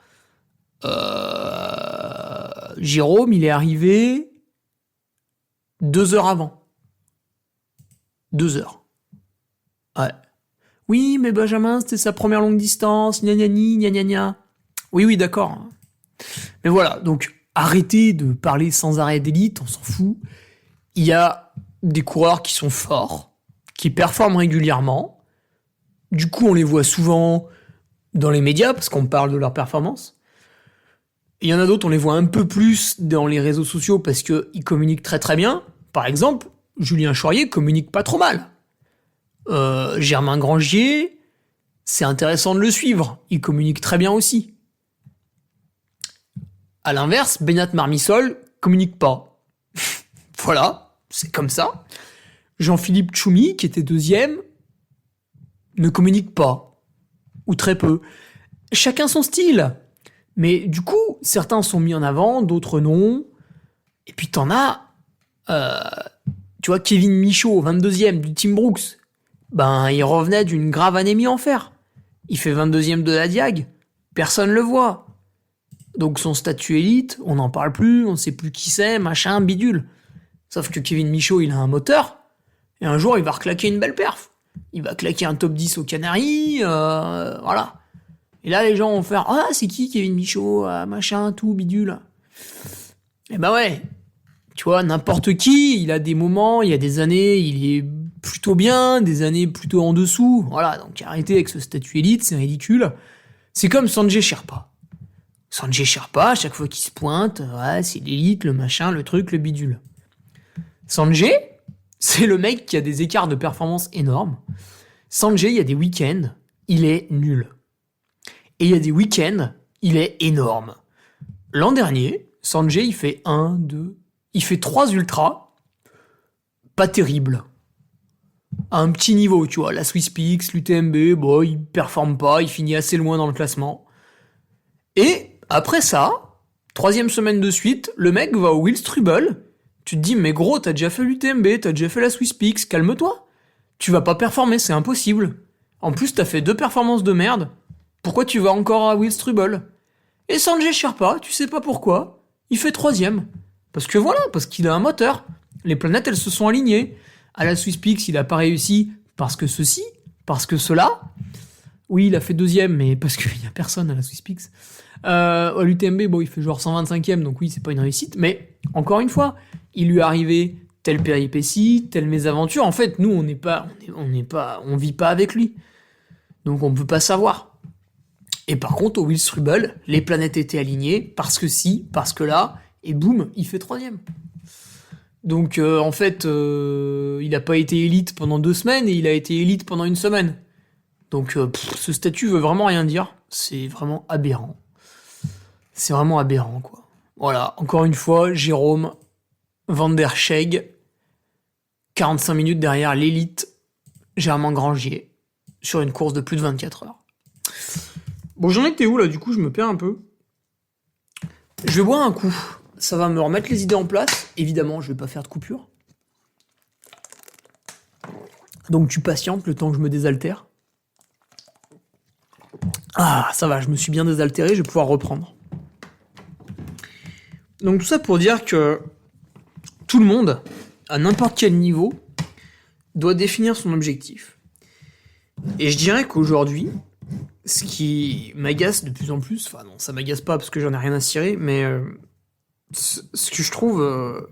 S2: Jérôme, il est arrivé 2 heures avant. 2 heures. Ouais. Oui, mais Benjamin, c'était sa première longue distance, gna gna gna. Oui, d'accord. Mais voilà, donc arrêtez de parler sans arrêt d'élite, on s'en fout. Il y a des coureurs qui sont forts, qui performent régulièrement. Du coup, on les voit souvent dans les médias, parce qu'on parle de leur performance. Il y en a d'autres, on les voit un peu plus dans les réseaux sociaux, parce qu'ils communiquent très très bien. Par exemple, Julien Chaurier communique pas trop mal. Germain Grangier, c'est intéressant de le suivre. Il communique très bien aussi. À l'inverse, Beñat Marmisol communique pas. Voilà, c'est comme ça. Jean-Philippe Tchoumi, qui était 2ème, ne communique pas. Ou très peu. Chacun son style. Mais du coup, certains sont mis en avant, d'autres non. Et puis t'en as... tu vois, Kevin Michaud, 22ème du Team Brooks. Ben, il revenait d'une grave anémie en fer. Il fait 22ème de la Diag. Personne le voit. Donc son statut élite, on n'en parle plus, on sait plus qui c'est, machin, bidule. Sauf que Kevin Michaud, il a un moteur. Et un jour, il va reclaquer une belle perf. Il va claquer un top 10 aux Canaries, voilà. Et là, les gens vont faire « Ah, c'est qui Kevin Michaud, machin, tout, bidule ?» Eh ben ouais, tu vois, n'importe qui, il a des moments, il y a des années, il est plutôt bien, des années plutôt en dessous. Voilà, donc arrêtez avec ce statut élite, c'est ridicule. C'est comme Sanjay Sherpa. Sanjay Sherpa, à chaque fois qu'il se pointe, ouais, c'est l'élite, le machin, le truc, le bidule. Sanjay, c'est le mec qui a des écarts de performance énormes. Sanjay, il y a des week-ends, il est nul. Et il y a des week-ends, il est énorme. L'an dernier, Sanjay, il fait 1, 2... Il fait 3 ultras, pas terrible. À un petit niveau, tu vois. La SwissPix, l'UTMB, bon, il performe pas, il finit assez loin dans le classement. Et après ça, 3e semaine de suite, le mec va au Wilstrubel. Tu te dis, mais gros, t'as déjà fait l'UTMB, t'as déjà fait la SwissPix, calme-toi. Tu vas pas performer, c'est impossible. En plus, t'as fait 2 performances de merde. Pourquoi tu vas encore à Wilstrubel? Et Sanjay Sherpa, tu sais pas pourquoi, il fait 3e. Parce que voilà, parce qu'il a un moteur. Les planètes, elles se sont alignées. À la SwissPix, il a pas réussi parce que ceci, parce que cela. Oui, il a fait 2e, mais parce qu'il y a personne à la SwissPix. À l'UTMB, bon, il fait genre 125e, donc oui, c'est pas une réussite. Mais encore une fois, il lui est arrivé telle péripétie, telle mésaventure. En fait, nous, on vit pas avec lui. Donc on peut pas savoir. Et par contre, au Wilstrubel, les planètes étaient alignées parce que si, parce que là, et boum, il fait 3e. Donc en fait, il a pas été élite pendant 2 semaines et il a été élite pendant 1 semaine. Donc ce statut veut vraiment rien dire. C'est vraiment aberrant. C'est vraiment aberrant, quoi. Voilà, encore une fois, Jérôme Van der Schegg, 45 minutes derrière l'élite Germain Grangier, sur une course de plus de 24 heures. Bon, j'en étais où là? Du coup, je me perds un peu. Je vais boire un coup. Ça va me remettre les idées en place. Évidemment, je vais pas faire de coupure. Donc tu patientes le temps que je me désaltère. Ah, ça va, je me suis bien désaltéré, je vais pouvoir reprendre. Donc tout ça pour dire que tout le monde, à n'importe quel niveau, doit définir son objectif. Et je dirais qu'aujourd'hui, ce qui m'agace de plus en plus, enfin non, ça m'agace pas parce que j'en ai rien à cirer, mais ce que je trouve...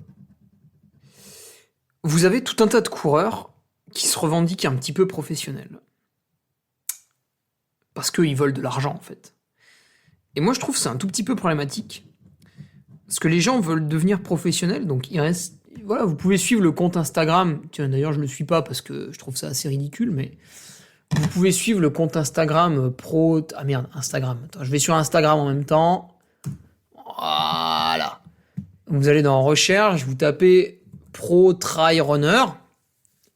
S2: vous avez tout un tas de coureurs qui se revendiquent un petit peu professionnels. Parce qu'ils veulent de l'argent, en fait. Et moi, je trouve que c'est un tout petit peu problématique. Parce que les gens veulent devenir professionnels, donc il reste... Voilà, vous pouvez suivre le compte Instagram. Tiens, d'ailleurs, je le suis pas parce que je trouve ça assez ridicule, mais... Vous pouvez suivre le compte Instagram pro... Ah merde, Instagram. Attends, je vais sur Instagram en même temps. Voilà. Vous allez dans Recherche, vous tapez Pro Trail Runner.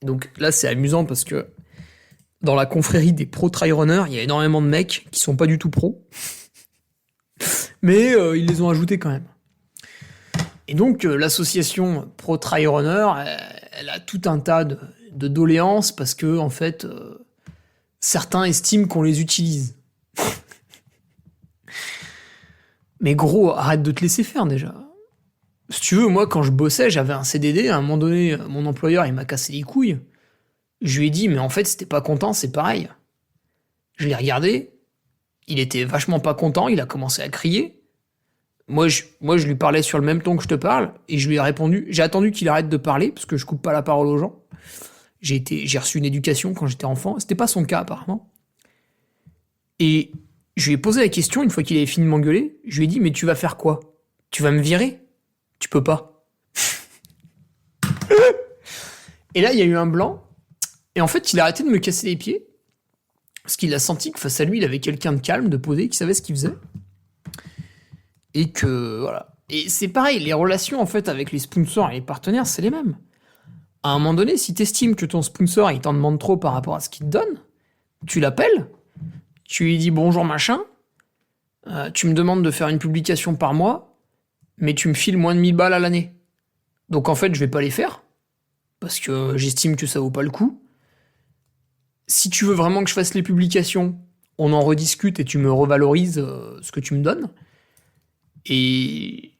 S2: Donc là, c'est amusant parce que dans la confrérie des Pro Trail Runners, il y a énormément de mecs qui sont pas du tout pros. Mais ils les ont ajoutés quand même. Et donc, l'association Pro Trail Runner, elle a tout un tas de doléances parce que, en fait... certains estiment qu'on les utilise. Mais gros, arrête de te laisser faire déjà. Si tu veux, moi, quand je bossais, j'avais un CDD. À un moment donné, mon employeur, il m'a cassé les couilles. Je lui ai dit, mais en fait, si t'es pas content, c'est pareil. Je l'ai regardé. Il était vachement pas content. Il a commencé à crier. Moi, je lui parlais sur le même ton que je te parle. Et je lui ai répondu. J'ai attendu qu'il arrête de parler, parce que je coupe pas la parole aux gens. J'ai reçu une éducation quand j'étais enfant. C'était pas son cas, apparemment. Et je lui ai posé la question, une fois qu'il avait fini de m'engueuler. Je lui ai dit, mais tu vas faire quoi? Tu vas me virer? Tu peux pas. Et là, il y a eu un blanc. Et en fait, il a arrêté de me casser les pieds. Parce qu'il a senti que face à lui, il avait quelqu'un de calme, de posé, qui savait ce qu'il faisait. Et que, voilà. Et c'est pareil, les relations, en fait, avec les sponsors et les partenaires, c'est les mêmes. À un moment donné, si t'estimes que ton sponsor, il t'en demande trop par rapport à ce qu'il te donne, tu l'appelles, tu lui dis bonjour machin, tu me demandes de faire une publication par mois, mais tu me files moins de 1000 balles à l'année. Donc en fait, je vais pas les faire, parce que j'estime que ça vaut pas le coup. Si tu veux vraiment que je fasse les publications, on en rediscute et tu me revalorises ce que tu me donnes. Et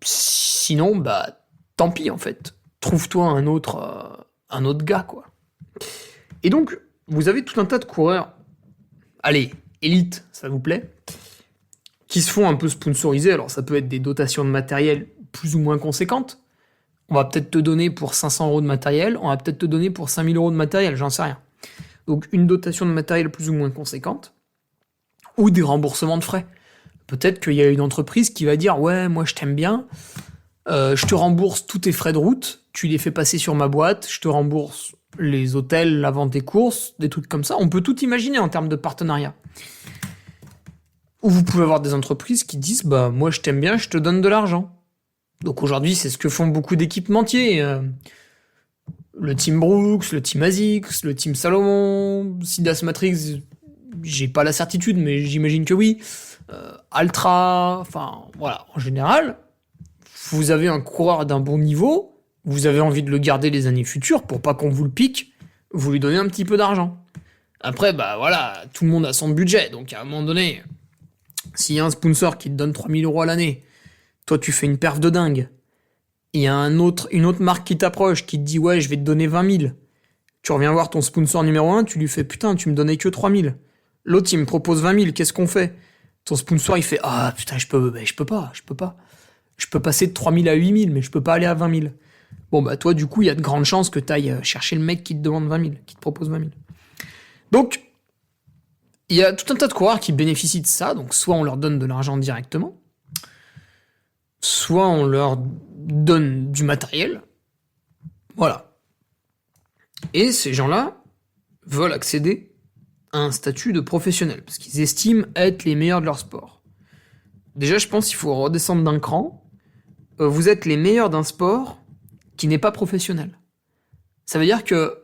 S2: sinon, bah, tant pis en fait. Trouve-toi un autre gars, quoi. Et donc, vous avez tout un tas de coureurs, allez, élite, ça vous plaît, qui se font un peu sponsoriser. Alors, ça peut être des dotations de matériel plus ou moins conséquente. On va peut-être te donner pour 500 euros de matériel, on va peut-être te donner pour 5000 euros de matériel, j'en sais rien. Donc une dotation de matériel plus ou moins conséquente, ou des remboursements de frais. Peut-être qu'il y a une entreprise qui va dire « Ouais, moi je t'aime bien, je te rembourse tous tes frais de route, tu les fais passer sur ma boîte, je te rembourse les hôtels, la vente des courses, des trucs comme ça. » On peut tout imaginer en termes de partenariat. Ou vous pouvez avoir des entreprises qui disent « Bah moi je t'aime bien, je te donne de l'argent. » Donc aujourd'hui, c'est ce que font beaucoup d'équipementiers. Le Team Brooks, le Team ASICS, le Team Salomon, Sidas Matrix, j'ai pas la certitude, mais j'imagine que oui. Altra, enfin voilà, en général, vous avez un coureur d'un bon niveau, vous avez envie de le garder les années futures pour pas qu'on vous le pique, vous lui donnez un petit peu d'argent. Après, bah voilà, tout le monde a son budget, donc à un moment donné, s'il y a un sponsor qui te donne 3000 euros à l'année, toi tu fais une perf de dingue, il y a une autre marque qui t'approche, qui te dit ouais je vais te donner 20 000, tu reviens voir ton sponsor numéro 1, tu lui fais putain tu me donnais que 3 000, l'autre il me propose 20 000, qu'est-ce qu'on fait? Ton sponsor il fait ah putain je peux pas, je peux passer de 3 000 à 8 000, mais je peux pas aller à 20 000. Bon bah toi du coup il y a de grandes chances que t'ailles chercher le mec qui te demande 20 000, qui te propose 20 000. Donc il y a tout un tas de coureurs qui bénéficient de ça, donc soit on leur donne de l'argent directement, soit on leur donne du matériel. Voilà. Et ces gens-là veulent accéder à un statut de professionnel, parce qu'ils estiment être les meilleurs de leur sport. Déjà, je pense qu'il faut redescendre d'un cran. Vous êtes les meilleurs d'un sport qui n'est pas professionnel. Ça veut dire que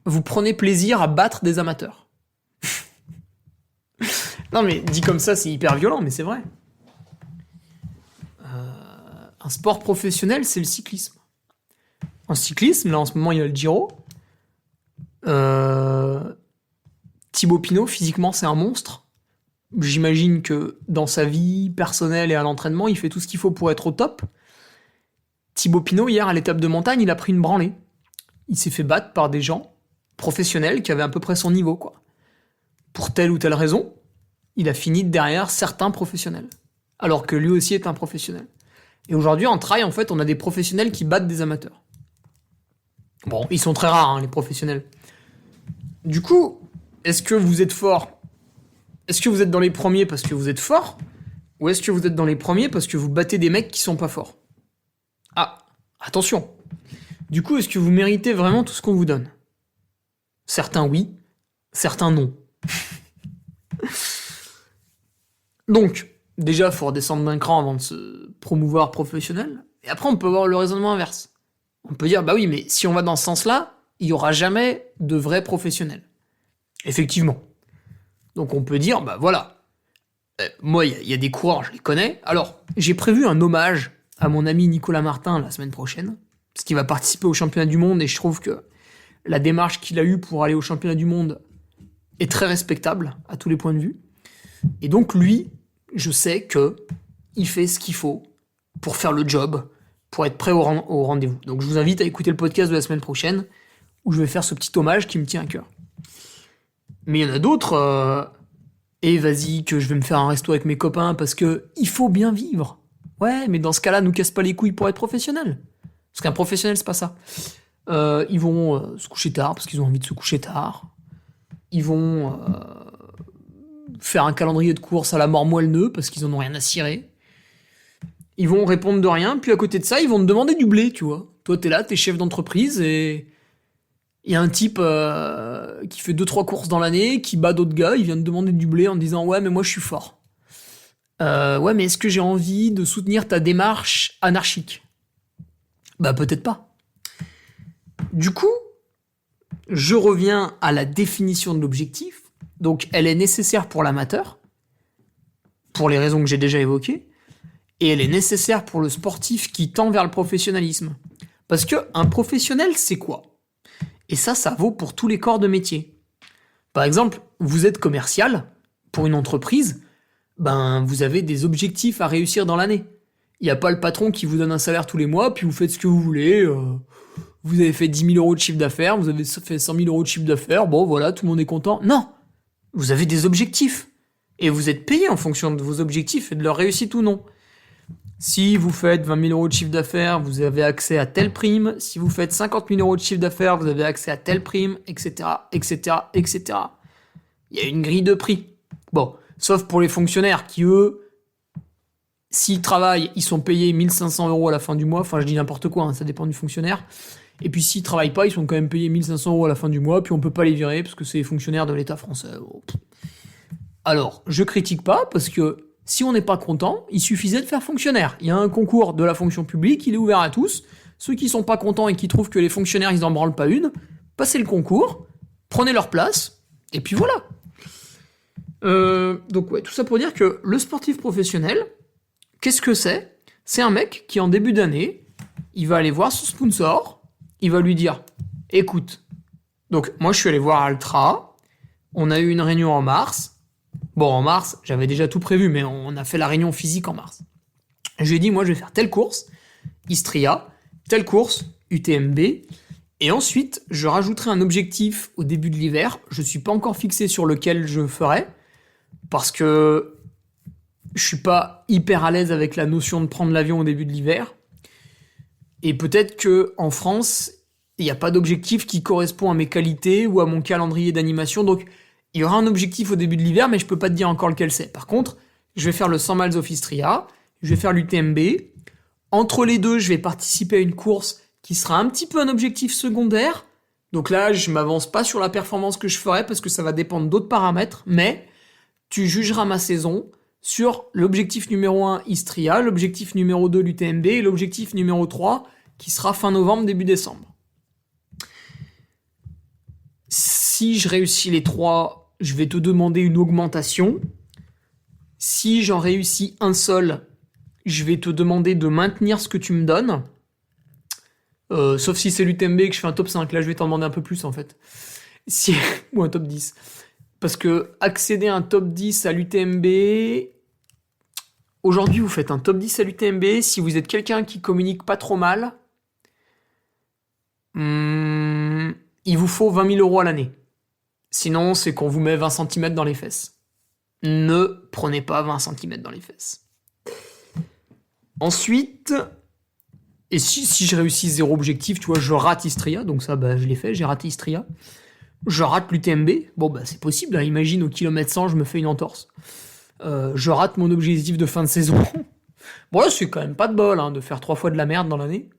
S2: vous prenez plaisir à battre des amateurs. Non mais dit comme ça, c'est hyper violent, mais c'est vrai. Un sport professionnel, c'est le cyclisme. En cyclisme, là en ce moment il y a le Giro. Thibaut Pinot, physiquement c'est un monstre. J'imagine que dans sa vie personnelle et à l'entraînement, il fait tout ce qu'il faut pour être au top. Thibaut Pinot, hier à l'étape de montagne, il a pris une branlée. Il s'est fait battre par des gens professionnels qui avaient à peu près son niveau, quoi. Pour telle ou telle raison, il a fini derrière certains professionnels. Alors que lui aussi est un professionnel. Et aujourd'hui, en trail, en fait, on a des professionnels qui battent des amateurs. Bon, ils sont très rares, hein, les professionnels. Du coup, est-ce que vous êtes fort? Est-ce que vous êtes dans les premiers parce que vous êtes fort? Ou est-ce que vous êtes dans les premiers parce que vous battez des mecs qui sont pas forts? Ah, attention. Du coup, est-ce que vous méritez vraiment tout ce qu'on vous donne? Certains oui, certains non. Donc, déjà, il faut redescendre d'un cran avant de se promouvoir professionnel. Et après, on peut avoir le raisonnement inverse. On peut dire, bah oui, mais si on va dans ce sens-là, il n'y aura jamais de vrais professionnels. Effectivement. Donc on peut dire, bah voilà. Moi, il y a des coureurs, je les connais. Alors, j'ai prévu un hommage à mon ami Nicolas Martin la semaine prochaine, parce qu'il va participer au championnat du monde, et je trouve que la démarche qu'il a eue pour aller au championnat du monde est très respectable, à tous les points de vue. Et donc lui, je sais que il fait ce qu'il faut pour faire le job, pour être prêt au rendez-vous. Donc je vous invite à écouter le podcast de la semaine prochaine, où je vais faire ce petit hommage qui me tient à cœur. Mais il y en a d'autres, et vas-y, que je vais me faire un resto avec mes copains, parce que il faut bien vivre. Ouais, mais dans ce cas-là, nous casse pas les couilles pour être professionnel. Parce qu'un professionnel, c'est pas ça. Ils vont se coucher tard, parce qu'ils ont envie de se coucher tard. Ils vont faire un calendrier de course à la mort moelle-neu, parce qu'ils en ont rien à cirer. Ils vont répondre de rien, puis à côté de ça, ils vont te demander du blé, tu vois. Toi, t'es là, t'es chef d'entreprise, et il y a un type qui fait 2-3 courses dans l'année, qui bat d'autres gars, il vient te demander du blé en te disant « Ouais, mais moi, je suis fort. Ouais, mais est-ce que j'ai envie de soutenir ta démarche anarchique ?» Bah, peut-être pas. Du coup, je reviens à la définition de l'objectif. Donc, elle est nécessaire pour l'amateur, pour les raisons que j'ai déjà évoquées, et elle est nécessaire pour le sportif qui tend vers le professionnalisme. Parce que un professionnel, c'est quoi? Et ça vaut pour tous les corps de métier. Par exemple, vous êtes commercial pour une entreprise, ben vous avez des objectifs à réussir dans l'année. Il n'y a pas le patron qui vous donne un salaire tous les mois, puis vous faites ce que vous voulez. Vous avez fait 10 000 euros de chiffre d'affaires, vous avez fait 100 000 euros de chiffre d'affaires, bon voilà, tout le monde est content. Non, vous avez des objectifs. Et vous êtes payé en fonction de vos objectifs et de leur réussite ou non. Si vous faites 20 000 euros de chiffre d'affaires, vous avez accès à telle prime. Si vous faites 50 000 euros de chiffre d'affaires, vous avez accès à telle prime, etc., etc., etc. Il y a une grille de prix. Bon, sauf pour les fonctionnaires qui, eux, s'ils travaillent, ils sont payés 1500 euros à la fin du mois. Enfin, je dis n'importe quoi, hein, ça dépend du fonctionnaire. Et puis s'ils travaillent pas, ils sont quand même payés 1500 euros à la fin du mois, puis on peut pas les virer parce que c'est les fonctionnaires de l'État français. Oh. Alors, je critique pas parce que si on n'est pas content, il suffisait de faire fonctionnaire. Il y a un concours de la fonction publique, il est ouvert à tous. Ceux qui sont pas contents et qui trouvent que les fonctionnaires ils en branlent pas une, passez le concours, prenez leur place, et puis voilà. Donc ouais, tout ça pour dire que le sportif professionnel, qu'est-ce que c'est ? C'est un mec qui en début d'année, il va aller voir son sponsor, il va lui dire « Écoute, donc moi je suis allé voir Altra, on a eu une réunion en mars. Bon, en mars, j'avais déjà tout prévu, mais on a fait la réunion physique en mars. Je lui ai dit, moi je vais faire telle course, Istria, telle course, UTMB, et ensuite je rajouterai un objectif au début de l'hiver. Je suis pas encore fixé sur lequel je ferai, parce que je suis pas hyper à l'aise avec la notion de prendre l'avion au début de l'hiver. Et peut-être que en France, il n'y a pas d'objectif qui correspond à mes qualités ou à mon calendrier d'animation. Donc, il y aura un objectif au début de l'hiver, mais je peux pas te dire encore lequel c'est. Par contre, je vais faire le 100 miles of Istria, je vais faire l'UTMB. Entre les deux, je vais participer à une course qui sera un petit peu un objectif secondaire. Donc là, je m'avance pas sur la performance que je ferai parce que ça va dépendre d'autres paramètres, mais tu jugeras ma saison sur l'objectif numéro 1 Istria, l'objectif numéro 2 l'UTMB et l'objectif numéro 3 qui sera fin novembre, début décembre. Si je réussis les 3, je vais te demander une augmentation. Si j'en réussis un seul, je vais te demander de maintenir ce que tu me donnes. Sauf si c'est l'UTMB et que je fais un top 5. Là, je vais t'en demander un peu plus, en fait. Ou un top 10. Parce que accéder à un top 10 à l'UTMB... Aujourd'hui, vous faites un top 10 à l'UTMB. Si vous êtes quelqu'un qui communique pas trop mal, il vous faut 20 000 euros à l'année. Sinon, c'est qu'on vous met 20 cm dans les fesses. Ne prenez pas 20 cm dans les fesses. Ensuite, et si je réussis 0 objectif, tu vois, je rate Istria, donc ça, bah, je l'ai fait, j'ai raté Istria. Je rate l'UTMB, bon, bah, c'est possible, hein, imagine au kilomètre 100, je me fais une entorse. Je rate mon objectif de fin de saison. Bon, là, c'est quand même pas de bol, hein, de faire 3 fois de la merde dans l'année.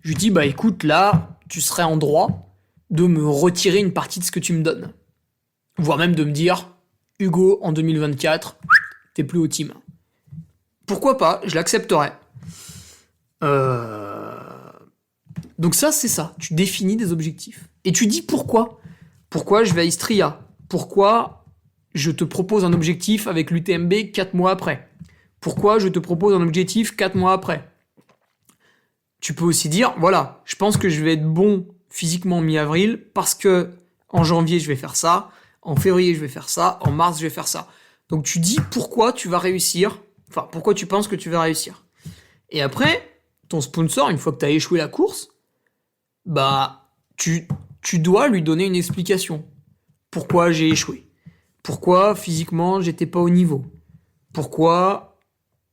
S2: Je lui dis, bah, écoute, là, tu serais en droit de me retirer une partie de ce que tu me donnes. Voire même de me dire, Hugo, en 2024, t'es plus au team. Pourquoi pas, je l'accepterai. Donc ça, c'est ça. Tu définis des objectifs. Et tu dis pourquoi. Pourquoi je vais à Istria. Pourquoi je te propose un objectif avec l'UTMB 4 mois après. Pourquoi je te propose un objectif 4 mois après. Tu peux aussi dire, voilà, je pense que je vais être bon physiquement mi-avril parce que en janvier, je vais faire ça. En février, je vais faire ça. En mars, je vais faire ça. Donc tu dis pourquoi tu vas réussir. Enfin, pourquoi tu penses que tu vas réussir. Et après, ton sponsor, une fois que tu as échoué la course, bah, tu dois lui donner une explication. Pourquoi j'ai échoué. Pourquoi physiquement, j'étais pas au niveau. Pourquoi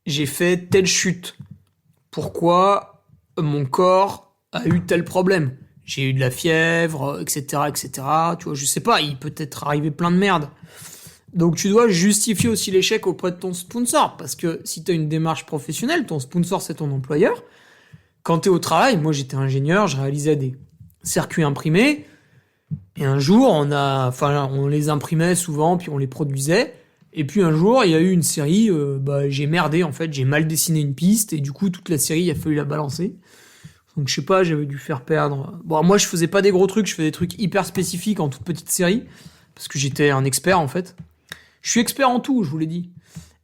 S2: j'ai fait telle chute. Pourquoi mon corps a eu tel problème. J'ai eu de la fièvre, etc., etc. Tu vois, je sais pas, il peut être arrivé plein de merde. Donc tu dois justifier aussi l'échec auprès de ton sponsor, parce que si tu as une démarche professionnelle, ton sponsor c'est ton employeur. Quand tu es au travail, moi j'étais ingénieur, je réalisais des circuits imprimés, et un jour on les imprimait souvent, puis on les produisait, et puis un jour il y a eu une série, j'ai merdé en fait, j'ai mal dessiné une piste, et du coup toute la série il a fallu la balancer. Donc je sais pas, j'avais dû faire perdre... Bon, moi je faisais pas des gros trucs, je faisais des trucs hyper spécifiques en toute petite série, parce que j'étais un expert en fait. Je suis expert en tout, je vous l'ai dit.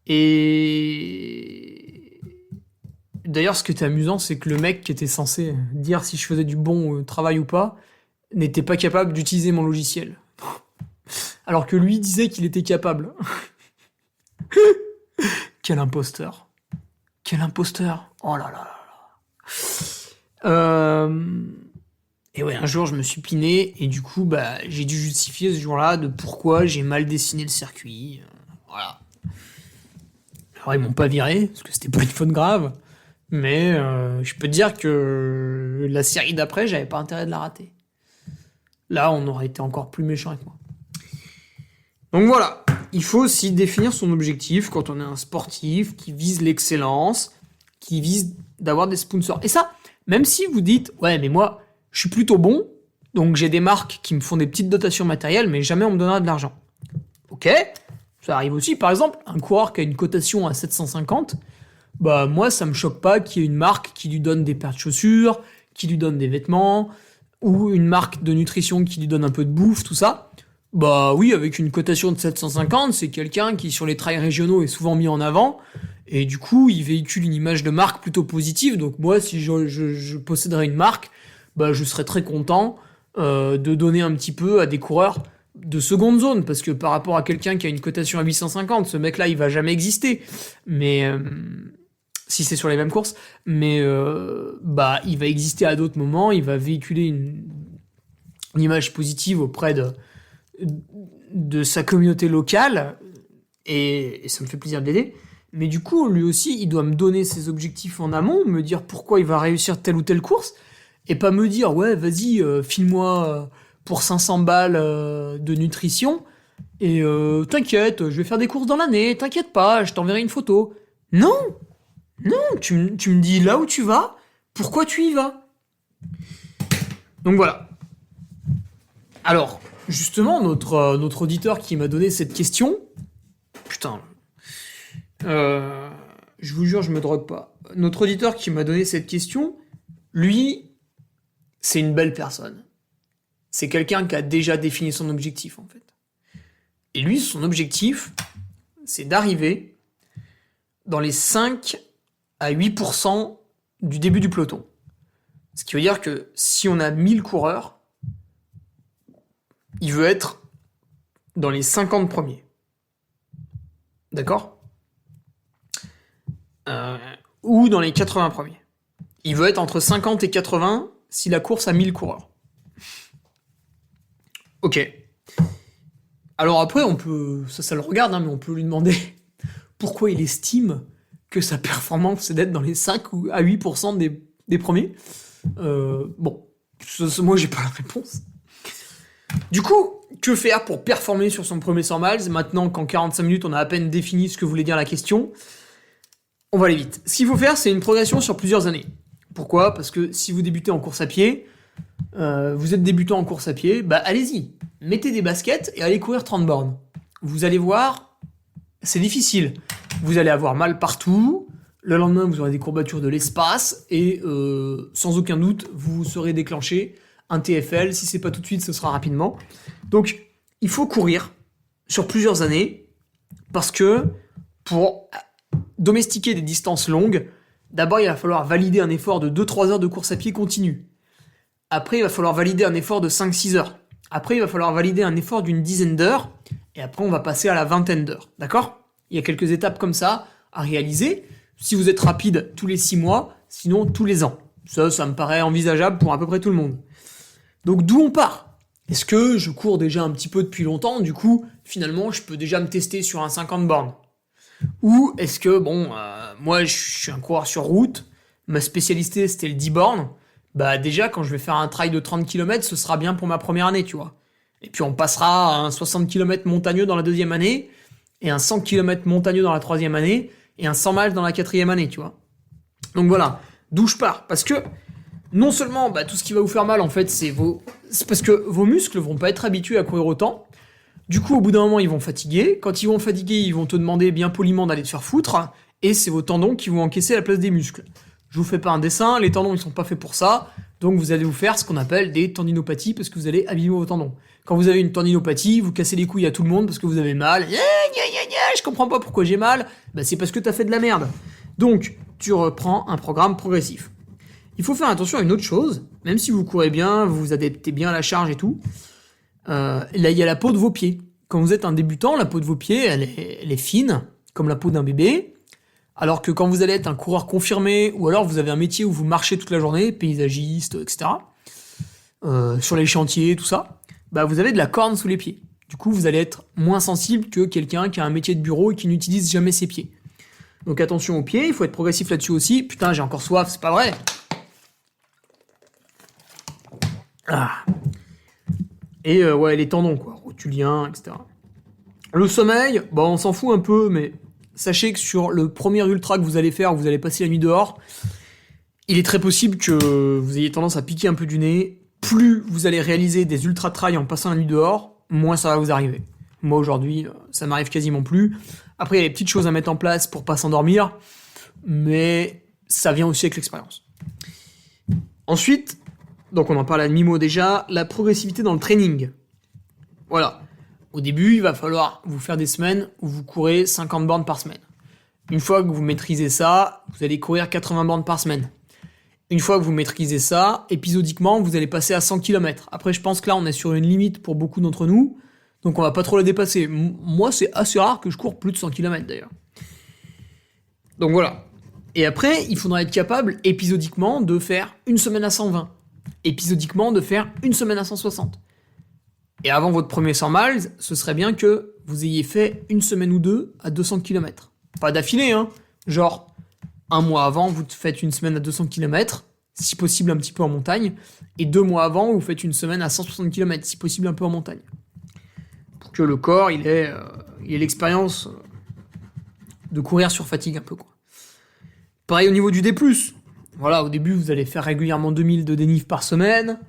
S2: Et d'ailleurs, ce qui était amusant, c'est que le mec qui était censé dire si je faisais du bon travail ou pas, n'était pas capable d'utiliser mon logiciel. Alors que lui disait qu'il était capable. Quel imposteur. Quel imposteur. Oh là là là là. Et ouais, un jour, je me suis piné, et du coup, j'ai dû justifier ce jour-là de pourquoi j'ai mal dessiné le circuit. Voilà. Alors, ils m'ont pas viré, parce que c'était pas une faute grave, Mais je peux te dire que la série d'après, j'avais pas intérêt de la rater. Là, on aurait été encore plus méchant avec moi. Donc voilà, il faut aussi définir son objectif quand on est un sportif qui vise l'excellence, qui vise d'avoir des sponsors. Et ça, même si vous dites, ouais, mais moi, je suis plutôt bon, donc j'ai des marques qui me font des petites dotations matérielles, mais jamais on me donnera de l'argent. Ok, ça arrive aussi. Par exemple, un coureur qui a une cotation à 750, bah moi, ça me choque pas qu'il y ait une marque qui lui donne des paires de chaussures, qui lui donne des vêtements, ou une marque de nutrition qui lui donne un peu de bouffe, tout ça. Bah oui, avec une cotation de 750, c'est quelqu'un qui, sur les trails régionaux, est souvent mis en avant, et du coup, il véhicule une image de marque plutôt positive. Donc moi, si je posséderais une marque, bah je serais très content de donner un petit peu à des coureurs de seconde zone, parce que par rapport à quelqu'un qui a une cotation à 850, ce mec-là, il va jamais exister. Mais si c'est sur les mêmes courses, mais bah il va exister à d'autres moments, il va véhiculer une image positive auprès de sa communauté locale, et ça me fait plaisir de l'aider. Mais du coup, lui aussi, il doit me donner ses objectifs en amont, me dire pourquoi il va réussir telle ou telle course, et pas me dire, ouais, vas-y, file-moi pour 500 balles de nutrition, et t'inquiète, je vais faire des courses dans l'année, t'inquiète pas, je t'enverrai une photo. Non, tu me dis là où tu vas, pourquoi tu y vas. Donc voilà. Alors, justement, notre auditeur qui m'a donné cette question, putain, je vous jure, je me drogue pas. Notre auditeur qui m'a donné cette question, lui, c'est une belle personne. C'est quelqu'un qui a déjà défini son objectif, en fait. Et lui, son objectif, c'est d'arriver dans les 5 à 8% du début du peloton. Ce qui veut dire que si on a 1000 coureurs, il veut être dans les 50 premiers. D'accord ? Ou dans les 80 premiers. Il veut être entre 50 et 80 si la course a 1000 coureurs. Ok. Alors après, on peut... Ça le regarde, hein, mais on peut lui demander pourquoi il estime que sa performance, c'est d'être dans les 5 ou à 8% des premiers. Bon, moi, j'ai pas la réponse. Du coup, que faire pour performer sur son premier 100 miles ? Maintenant qu'en 45 minutes, on a à peine défini ce que voulait dire la question, on va aller vite. Ce qu'il faut faire, c'est une progression sur plusieurs années. Pourquoi ? Parce que si vous débutez en course à pied, vous êtes débutant en course à pied, bah allez-y, mettez des baskets et allez courir 30 bornes. Vous allez voir, c'est difficile. Vous allez avoir mal partout, le lendemain vous aurez des courbatures de l'espace, et sans aucun doute, vous serez déclenché un TFL. Si c'est pas tout de suite, ce sera rapidement. Donc, il faut courir sur plusieurs années, parce que pour domestiquer des distances longues, d'abord il va falloir valider un effort de 2-3 heures de course à pied continue. Après, il va falloir valider un effort de 5-6 heures. Après, il va falloir valider un effort d'une dizaine d'heures. Et après, on va passer à la vingtaine d'heures. D'accord ? Il y a quelques étapes comme ça à réaliser. Si vous êtes rapide, tous les 6 mois. Sinon, tous les ans. Ça me paraît envisageable pour à peu près tout le monde. Donc, d'où on part ? Est-ce que je cours déjà un petit peu depuis longtemps ? Du coup, finalement, je peux déjà me tester sur un 50 bornes. Ou est-ce que, moi, je suis un coureur sur route. Ma spécialité, c'était le 10 bornes. Bah déjà, quand je vais faire un trail de 30 km, ce sera bien pour ma première année, tu vois. Et puis on passera à un 60 km montagneux dans la deuxième année, et un 100 km montagneux dans la troisième année, et un 100 miles dans la quatrième année, tu vois. Donc voilà, d'où je pars. Parce que, non seulement, tout ce qui va vous faire mal, en fait, c'est parce que vos muscles vont pas être habitués à courir autant. Du coup, au bout d'un moment, ils vont fatiguer. Quand ils vont fatiguer, ils vont te demander bien poliment d'aller te faire foutre, et c'est vos tendons qui vont encaisser la place des muscles. Je vous fais pas un dessin, les tendons ils sont pas faits pour ça, donc vous allez vous faire ce qu'on appelle des tendinopathies parce que vous allez abîmer vos tendons. Quand vous avez une tendinopathie, vous cassez les couilles à tout le monde parce que vous avez mal. Je comprends pas pourquoi j'ai mal. C'est parce que t'as fait de la merde. Donc, tu reprends un programme progressif. Il faut faire attention à une autre chose, même si vous courez bien, vous vous adaptez bien à la charge et tout. Là, il y a la peau de vos pieds. Quand vous êtes un débutant, la peau de vos pieds, elle est fine, comme la peau d'un bébé. Alors que quand vous allez être un coureur confirmé, ou alors vous avez un métier où vous marchez toute la journée, paysagiste, etc., sur les chantiers, tout ça, vous avez de la corne sous les pieds. Du coup, vous allez être moins sensible que quelqu'un qui a un métier de bureau et qui n'utilise jamais ses pieds. Donc attention aux pieds, il faut être progressif là-dessus aussi. Putain, j'ai encore soif, c'est pas vrai. Ah. Et ouais, les tendons, quoi, rotuliens, etc. Le sommeil, bah on s'en fout un peu, mais sachez que sur le premier ultra que vous allez faire, vous allez passer la nuit dehors, il est très possible que vous ayez tendance à piquer un peu du nez. Plus vous allez réaliser des ultra trails en passant la nuit dehors, moins ça va vous arriver. Moi aujourd'hui, ça m'arrive quasiment plus. Après, il y a des petites choses à mettre en place pour pas s'endormir, mais ça vient aussi avec l'expérience. Ensuite, donc on en parle à demi-mot déjà, la progressivité dans le training. Voilà. Au début, il va falloir vous faire des semaines où vous courez 50 bornes par semaine. Une fois que vous maîtrisez ça, vous allez courir 80 bornes par semaine. Une fois que vous maîtrisez ça, épisodiquement, vous allez passer à 100 km. Après, je pense que là, on est sur une limite pour beaucoup d'entre nous, donc on va pas trop la dépasser. Moi, c'est assez rare que je cours plus de 100 km d'ailleurs. Donc voilà. Et après, il faudra être capable, épisodiquement, de faire une semaine à 120. Épisodiquement, de faire une semaine à 160. Et avant votre premier 100 miles, ce serait bien que vous ayez fait une semaine ou deux à 200 km. Pas d'affilée, hein. Genre, un mois avant, vous faites une semaine à 200 km, si possible un petit peu en montagne, et 2 mois avant, vous faites une semaine à 160 km, si possible un peu en montagne. Pour que le corps, il ait l'expérience de courir sur fatigue un peu, quoi. Pareil au niveau du D+. Voilà, au début, vous allez faire régulièrement 2000 de dénive par semaine.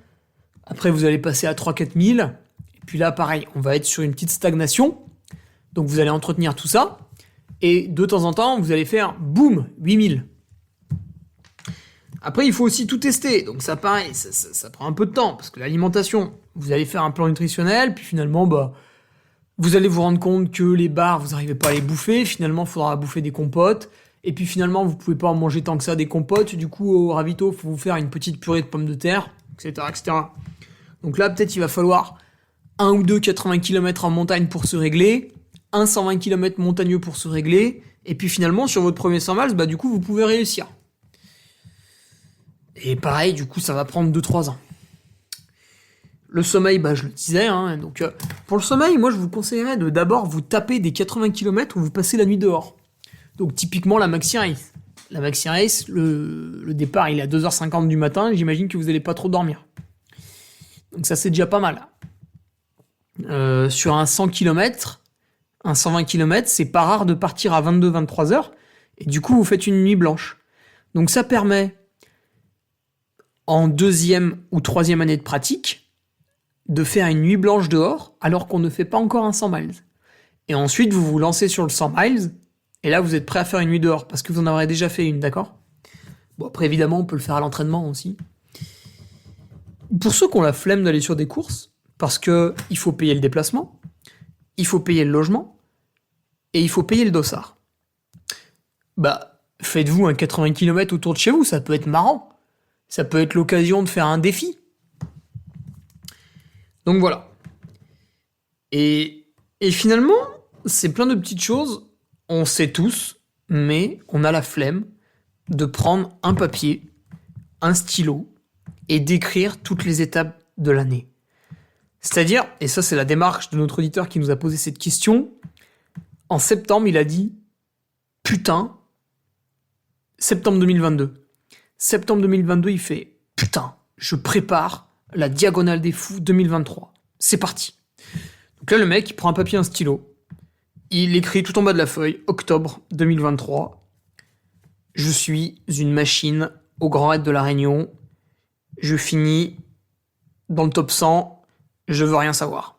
S2: Après, vous allez passer à 3-4 000. Et puis là, pareil, on va être sur une petite stagnation. Donc, vous allez entretenir tout ça. Et de temps en temps, vous allez faire, boum, 8000. Après, il faut aussi tout tester. Donc ça, pareil, ça prend un peu de temps. Parce que l'alimentation, vous allez faire un plan nutritionnel. Puis finalement, bah, vous allez vous rendre compte que les bars, vous n'arrivez pas à les bouffer. Finalement, il faudra bouffer des compotes. Et puis finalement, vous pouvez pas en manger tant que ça des compotes. Du coup, au ravito, il faut vous faire une petite purée de pommes de terre, etc., etc. Donc là, peut-être il va falloir 1 ou 2 80 km en montagne pour se régler, un 120 km montagneux pour se régler, et puis finalement, sur votre premier 100 miles, bah du coup, vous pouvez réussir. Et pareil, du coup, ça va prendre 2-3 ans. Le sommeil, bah je le disais, hein, donc pour le sommeil, moi je vous conseillerais de d'abord vous taper des 80 km où vous passez la nuit dehors. Donc typiquement la Maxi Race. La Maxi Race, le départ il est à 2h50 du matin, j'imagine que vous n'allez pas trop dormir. Donc ça c'est déjà pas mal. Sur un 100 km, un 120 km, c'est pas rare de partir à 22-23 heures, et du coup vous faites une nuit blanche. Donc ça permet, en 2e ou 3e année de pratique, de faire une nuit blanche dehors, alors qu'on ne fait pas encore un 100 miles. Et ensuite vous vous lancez sur le 100 miles, et là vous êtes prêt à faire une nuit dehors, parce que vous en aurez déjà fait une, d'accord ? Bon après évidemment on peut le faire à l'entraînement aussi. Pour ceux qui ont la flemme d'aller sur des courses, parce que il faut payer le déplacement, il faut payer le logement, et il faut payer le dossard. Bah, faites-vous un 80 km autour de chez vous, ça peut être marrant. Ça peut être l'occasion de faire un défi. Donc voilà. Et finalement, c'est plein de petites choses, on sait tous, mais on a la flemme de prendre un papier, un stylo, et d'écrire toutes les étapes de l'année. C'est-à-dire, et ça c'est la démarche de notre auditeur qui nous a posé cette question, en septembre il a dit « Putain, septembre 2022. Septembre 2022 il fait « Putain, je prépare la Diagonale des Fous 2023. C'est parti !» Donc là le mec il prend un papier et un stylo, il écrit tout en bas de la feuille « Octobre 2023. Je suis une machine au Grand Raid de la Réunion. Je finis dans le top 100, je veux rien savoir. »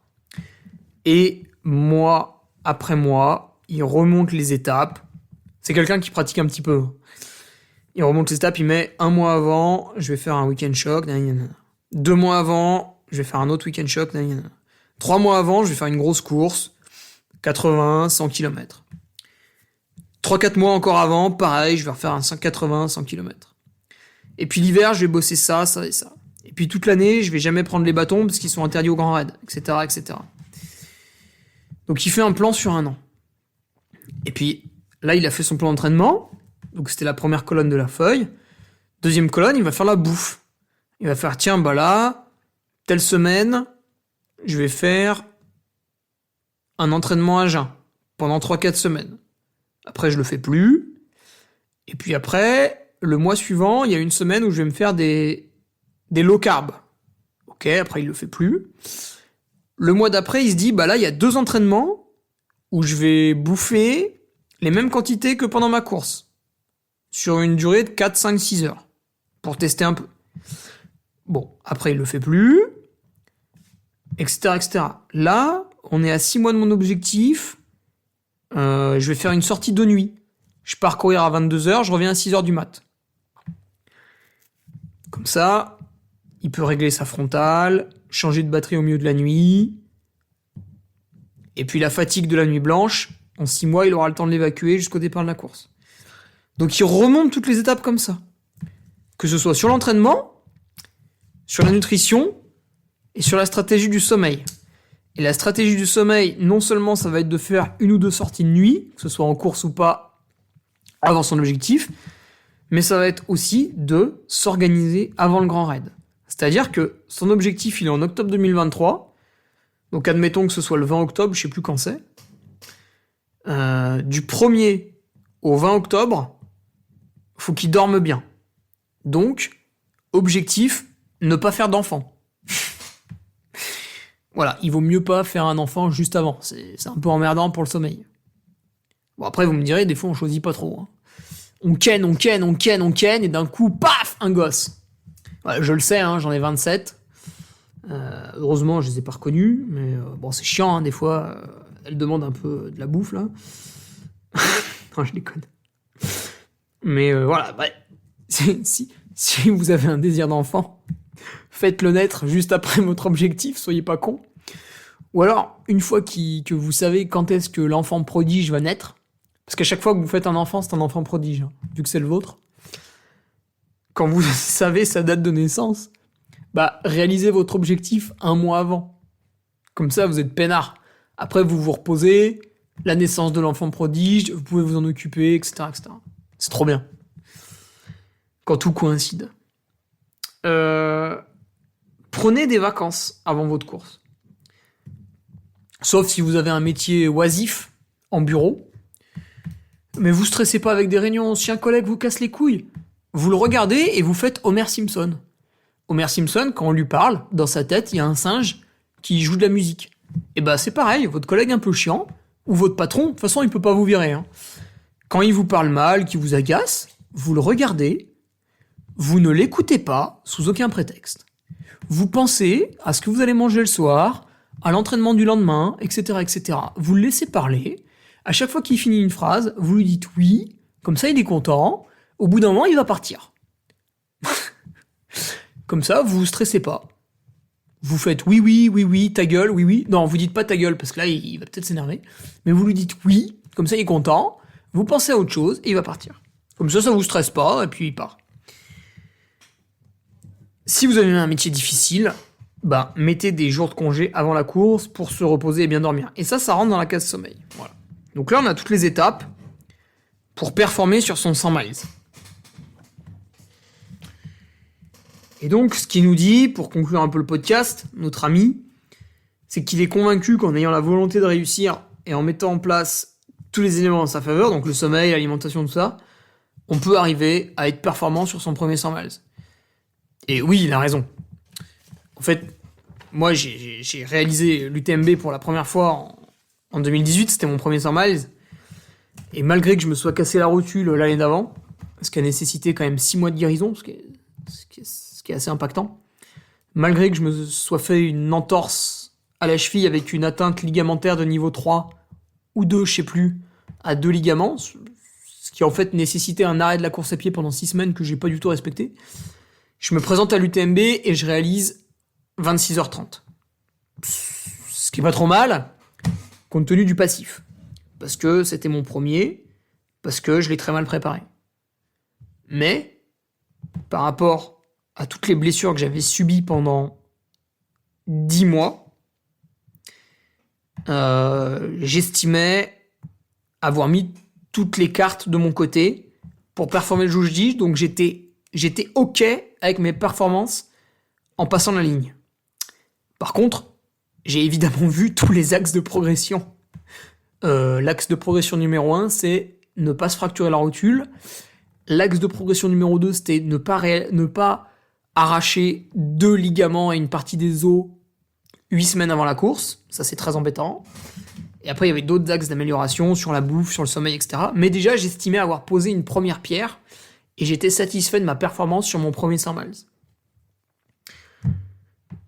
S2: Et mois après mois, il remonte les étapes. C'est quelqu'un qui pratique un petit peu. Il remonte les étapes, il met un mois avant, je vais faire un week-end choc. 2 mois avant, je vais faire un autre week-end choc. 3 mois avant, je vais faire une grosse course. 80, 100 km. 3-4 mois encore avant, pareil, je vais refaire un 180, 100 km. Et puis l'hiver, je vais bosser ça, ça et ça. Et puis toute l'année, je vais jamais prendre les bâtons parce qu'ils sont interdits au Grand Raid, etc., etc. Donc il fait un plan sur un an. Et puis là, il a fait son plan d'entraînement. Donc c'était la première colonne de la feuille. Deuxième colonne, il va faire la bouffe. Il va faire, tiens, bah là, telle semaine, je vais faire un entraînement à jeun pendant 3-4 semaines. Après, je le fais plus. Et puis après, le mois suivant, il y a une semaine où je vais me faire des low carb. Ok, après il le fait plus. Le mois d'après, il se dit, bah là, il y a 2 entraînements où je vais bouffer les mêmes quantités que pendant ma course. Sur une durée de 4, 5, 6 heures. Pour tester un peu. Bon, après il le fait plus. Etc., etc. Là, on est à 6 mois de mon objectif. Je vais faire une sortie de nuit. Je pars courir à 22h, je reviens à 6h du mat. Comme ça, il peut régler sa frontale, changer de batterie au milieu de la nuit. Et puis la fatigue de la nuit blanche, en 6 mois, il aura le temps de l'évacuer jusqu'au départ de la course. Donc il remonte toutes les étapes comme ça. Que ce soit sur l'entraînement, sur la nutrition et sur la stratégie du sommeil. Et la stratégie du sommeil, non seulement ça va être de faire 1 ou 2 sorties de nuit, que ce soit en course ou pas, avant son objectif, mais ça va être aussi de s'organiser avant le grand raid. C'est-à-dire que son objectif, il est en octobre 2023, donc admettons que ce soit le 20 octobre, je sais plus quand c'est. Du 1er au 20 octobre, faut qu'il dorme bien. Donc, objectif, ne pas faire d'enfant. Voilà, il vaut mieux pas faire un enfant juste avant. C'est un peu emmerdant pour le sommeil. Bon, après, vous me direz, des fois, on choisit pas trop. Hein. On ken, et d'un coup, paf, un gosse. Ouais, je le sais, hein, j'en ai 27. Heureusement, je les ai pas reconnus, mais bon, c'est chiant, hein, des fois. Elle demande un peu de la bouffe, là. Non, je déconne. Mais voilà, bah, si vous avez un désir d'enfant, faites-le naître juste après votre objectif, soyez pas con. Ou alors, une fois que vous savez quand est-ce que l'enfant prodige va naître, parce qu'à chaque fois que vous faites un enfant, c'est un enfant prodige, hein, vu que c'est le vôtre. Quand vous savez sa date de naissance, bah, réalisez votre objectif 1 mois avant. Comme ça, vous êtes peinard. Après, vous vous reposez, la naissance de l'enfant prodige, vous pouvez vous en occuper, etc., etc. C'est trop bien. Quand tout coïncide. Prenez des vacances avant votre course. Sauf si vous avez un métier oisif, en bureau. Mais vous stressez pas avec des réunions. Si un collègue vous casse les couilles, vous le regardez et vous faites Homer Simpson. Homer Simpson, quand on lui parle, dans sa tête, il y a un singe qui joue de la musique. Et bah c'est pareil, votre collègue un peu chiant, ou votre patron, de toute façon il peut pas vous virer. Hein. Quand il vous parle mal, qu'il vous agace, vous le regardez, vous ne l'écoutez pas sous aucun prétexte. Vous pensez à ce que vous allez manger le soir, à l'entraînement du lendemain, etc., etc. Vous le laissez parler. À chaque fois qu'il finit une phrase, vous lui dites oui, comme ça il est content. Au bout d'un moment, il va partir. Comme ça, vous vous stressez pas. Vous faites oui, ta gueule, oui. Non, vous dites pas ta gueule, parce que là, il va peut-être s'énerver. Mais vous lui dites oui, comme ça il est content. Vous pensez à autre chose, et il va partir. Comme ça vous stresse pas, et puis il part. Si vous avez un métier difficile, bah, mettez des jours de congé avant la course pour se reposer et bien dormir. Et ça rentre dans la case sommeil. Voilà. Donc là, on a toutes les étapes pour performer sur son 100 miles. Et donc, ce qu'il nous dit, pour conclure un peu le podcast, notre ami, c'est qu'il est convaincu qu'en ayant la volonté de réussir et en mettant en place tous les éléments en sa faveur, donc le sommeil, l'alimentation, tout ça, on peut arriver à être performant sur son premier 100 miles. Et oui, il a raison. En fait, moi, j'ai réalisé l'UTMB pour la première fois en 2018, c'était mon premier 100 miles. Et malgré que je me sois cassé la rotule l'année d'avant, ce qui a nécessité quand même 6 mois de guérison, ce qui est assez impactant, malgré que je me sois fait une entorse à la cheville avec une atteinte ligamentaire de niveau 3 ou 2, je sais plus, à 2 ligaments, ce qui en fait nécessitait un arrêt de la course à pied pendant 6 semaines que j'ai pas du tout respecté. Je me présente à l'UTMB et je réalise 26h30. Ce qui est pas trop mal, compte tenu du passif. Parce que c'était mon premier, parce que je l'ai très mal préparé. Mais, par rapport à toutes les blessures que j'avais subies pendant 10 mois, j'estimais avoir mis toutes les cartes de mon côté pour performer le jour J, donc j'étais OK avec mes performances en passant la ligne. Par contre, j'ai évidemment vu tous les axes de progression. L'axe de progression numéro 1, c'est ne pas se fracturer la rotule. L'axe de progression numéro 2, c'était ne pas arracher 2 ligaments et une partie des os 8 semaines avant la course. Ça, c'est très embêtant. Et après, il y avait d'autres axes d'amélioration sur la bouffe, sur le sommeil, etc. Mais déjà, j'estimais avoir posé une première pierre et j'étais satisfait de ma performance sur mon premier 100 miles.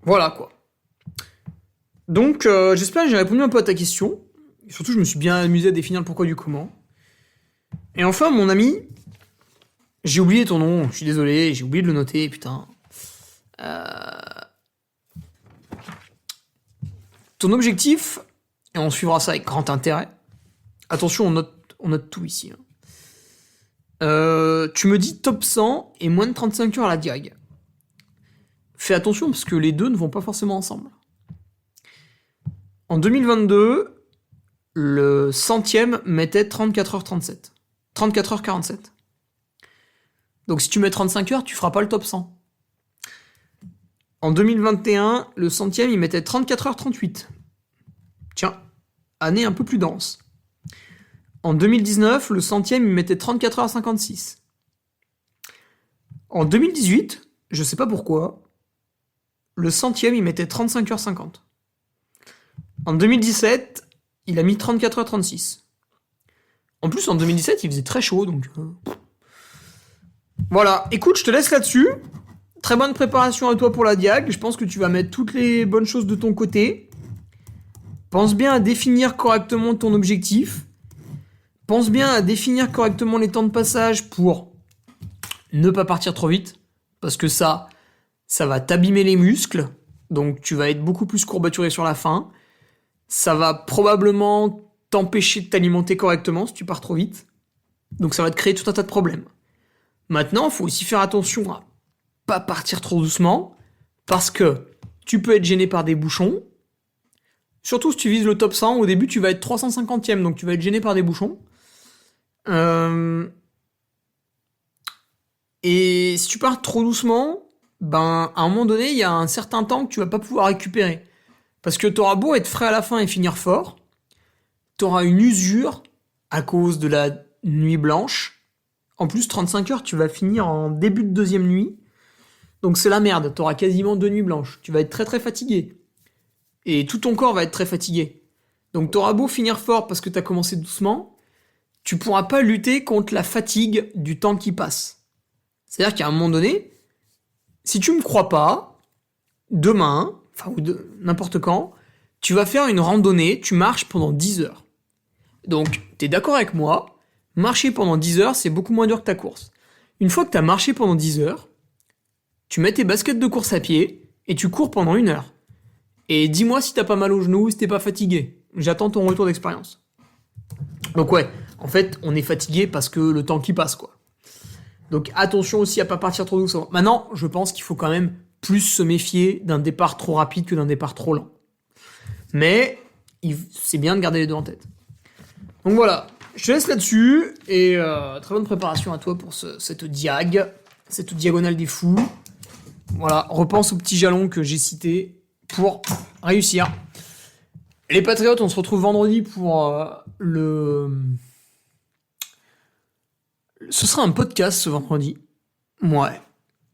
S2: Voilà, quoi. Donc, j'espère que j'ai répondu un peu à ta question. Et surtout, je me suis bien amusé à définir le pourquoi du comment. Et enfin, mon ami, j'ai oublié ton nom, je suis désolé, j'ai oublié de le noter, putain. Ton objectif, et on suivra ça avec grand intérêt. Attention, on note tout ici. Tu me dis top 100 et moins de 35 heures à la diag. Fais attention parce que les deux ne vont pas forcément ensemble. En 2022, le centième mettait 34h37. 34h47. Donc si tu mets 35 heures, tu feras pas le top 100. En 2021, le centième, il mettait 34h38. Tiens, année un peu plus dense. En 2019, le centième, il mettait 34h56. En 2018, je sais pas pourquoi, le centième, il mettait 35h50. En 2017, il a mis 34h36. En plus, en 2017, il faisait très chaud, donc... Voilà, écoute, je te laisse là-dessus. Très bonne préparation à toi pour la diag. Je pense que tu vas mettre toutes les bonnes choses de ton côté. Pense bien à définir correctement ton objectif. Pense bien à définir correctement les temps de passage pour ne pas partir trop vite. Parce que ça va t'abîmer les muscles. Donc tu vas être beaucoup plus courbaturé sur la fin. Ça va probablement t'empêcher de t'alimenter correctement si tu pars trop vite. Donc ça va te créer tout un tas de problèmes. Maintenant, il faut aussi faire attention à pas partir trop doucement, parce que tu peux être gêné par des bouchons. Surtout si tu vises le top 100, au début tu vas être 350e, donc tu vas être gêné par des bouchons. Et si tu pars trop doucement, ben à un moment donné, il y a un certain temps que tu vas pas pouvoir récupérer. Parce que t'auras beau être frais à la fin et finir fort, t'auras une usure à cause de la nuit blanche. En plus, 35 heures, tu vas finir en début de deuxième nuit. Donc c'est la merde, t'auras quasiment 2 nuits blanches. Tu vas être très très fatigué. Et tout ton corps va être très fatigué. Donc t'auras beau finir fort parce que t'as commencé doucement, tu pourras pas lutter contre la fatigue du temps qui passe. C'est-à-dire qu'à un moment donné, si tu me crois pas, demain, ou n'importe quand, tu vas faire une randonnée, tu marches pendant 10 heures. Donc t'es d'accord avec moi, marcher pendant 10 heures, c'est beaucoup moins dur que ta course. Une fois que t'as marché pendant 10 heures, tu mets tes baskets de course à pied et tu cours pendant 1 heure. Et dis-moi si t'as pas mal aux genoux, si t'es pas fatigué. J'attends ton retour d'expérience. Donc ouais, en fait, on est fatigué parce que le temps qui passe, quoi. Donc attention aussi à pas partir trop doucement. Maintenant, je pense qu'il faut quand même plus se méfier d'un départ trop rapide que d'un départ trop lent. Mais c'est bien de garder les deux en tête. Donc voilà, je te laisse là-dessus et très bonne préparation à toi pour cette diagonale des fous. Voilà, repense aux petits jalons que j'ai cités pour réussir. Les Patriotes, on se retrouve vendredi pour Ce sera un podcast ce vendredi. Ouais.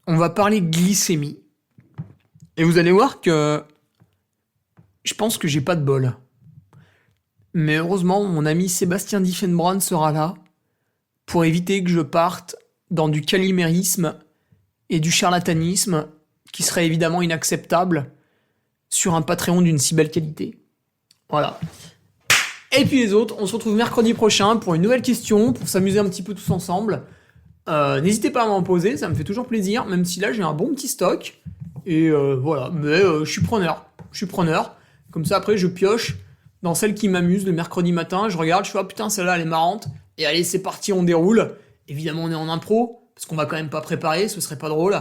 S2: On va parler glycémie. Et vous allez voir que je pense que j'ai pas de bol. Mais heureusement, mon ami Sébastien Diffenbrun sera là pour éviter que je parte dans du calimérisme et du charlatanisme qui serait évidemment inacceptable sur un Patreon d'une si belle qualité. Voilà. Et puis les autres, on se retrouve mercredi prochain pour une nouvelle question, pour s'amuser un petit peu tous ensemble. N'hésitez pas à m'en poser, ça me fait toujours plaisir, même si là j'ai un bon petit stock. Et voilà, mais je suis preneur. Comme ça après je pioche dans celle qui m'amuse le mercredi matin, je regarde, je fais putain celle-là elle est marrante, et allez c'est parti, on déroule. Évidemment on est en impro, parce qu'on va quand même pas préparer, ce serait pas drôle.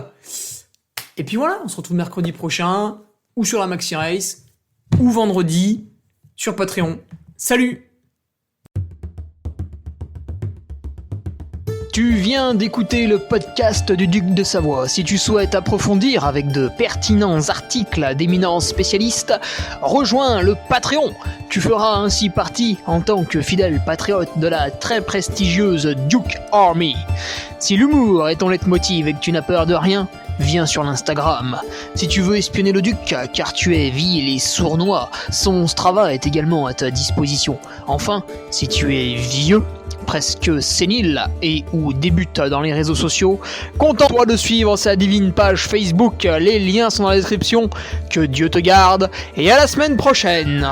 S2: Et puis voilà, on se retrouve mercredi prochain, ou sur la Maxi Race, ou vendredi, sur Patreon. Salut! Tu viens d'écouter le podcast du Duc de Savoie. Si tu souhaites approfondir avec de pertinents articles d'éminents spécialistes, rejoins le Patreon. Tu feras ainsi partie en tant que fidèle patriote de la très prestigieuse Duke Army. Si l'humour est ton leitmotiv et que tu n'as peur de rien, viens sur l'Instagram. Si tu veux espionner le Duc, car tu es vil et sournois, son Strava est également à ta disposition. Enfin, si tu es vieux, presque sénile et ou débute dans les réseaux sociaux, contente-toi de suivre sa divine page Facebook, les liens sont dans la description. Que Dieu te garde et à la semaine prochaine.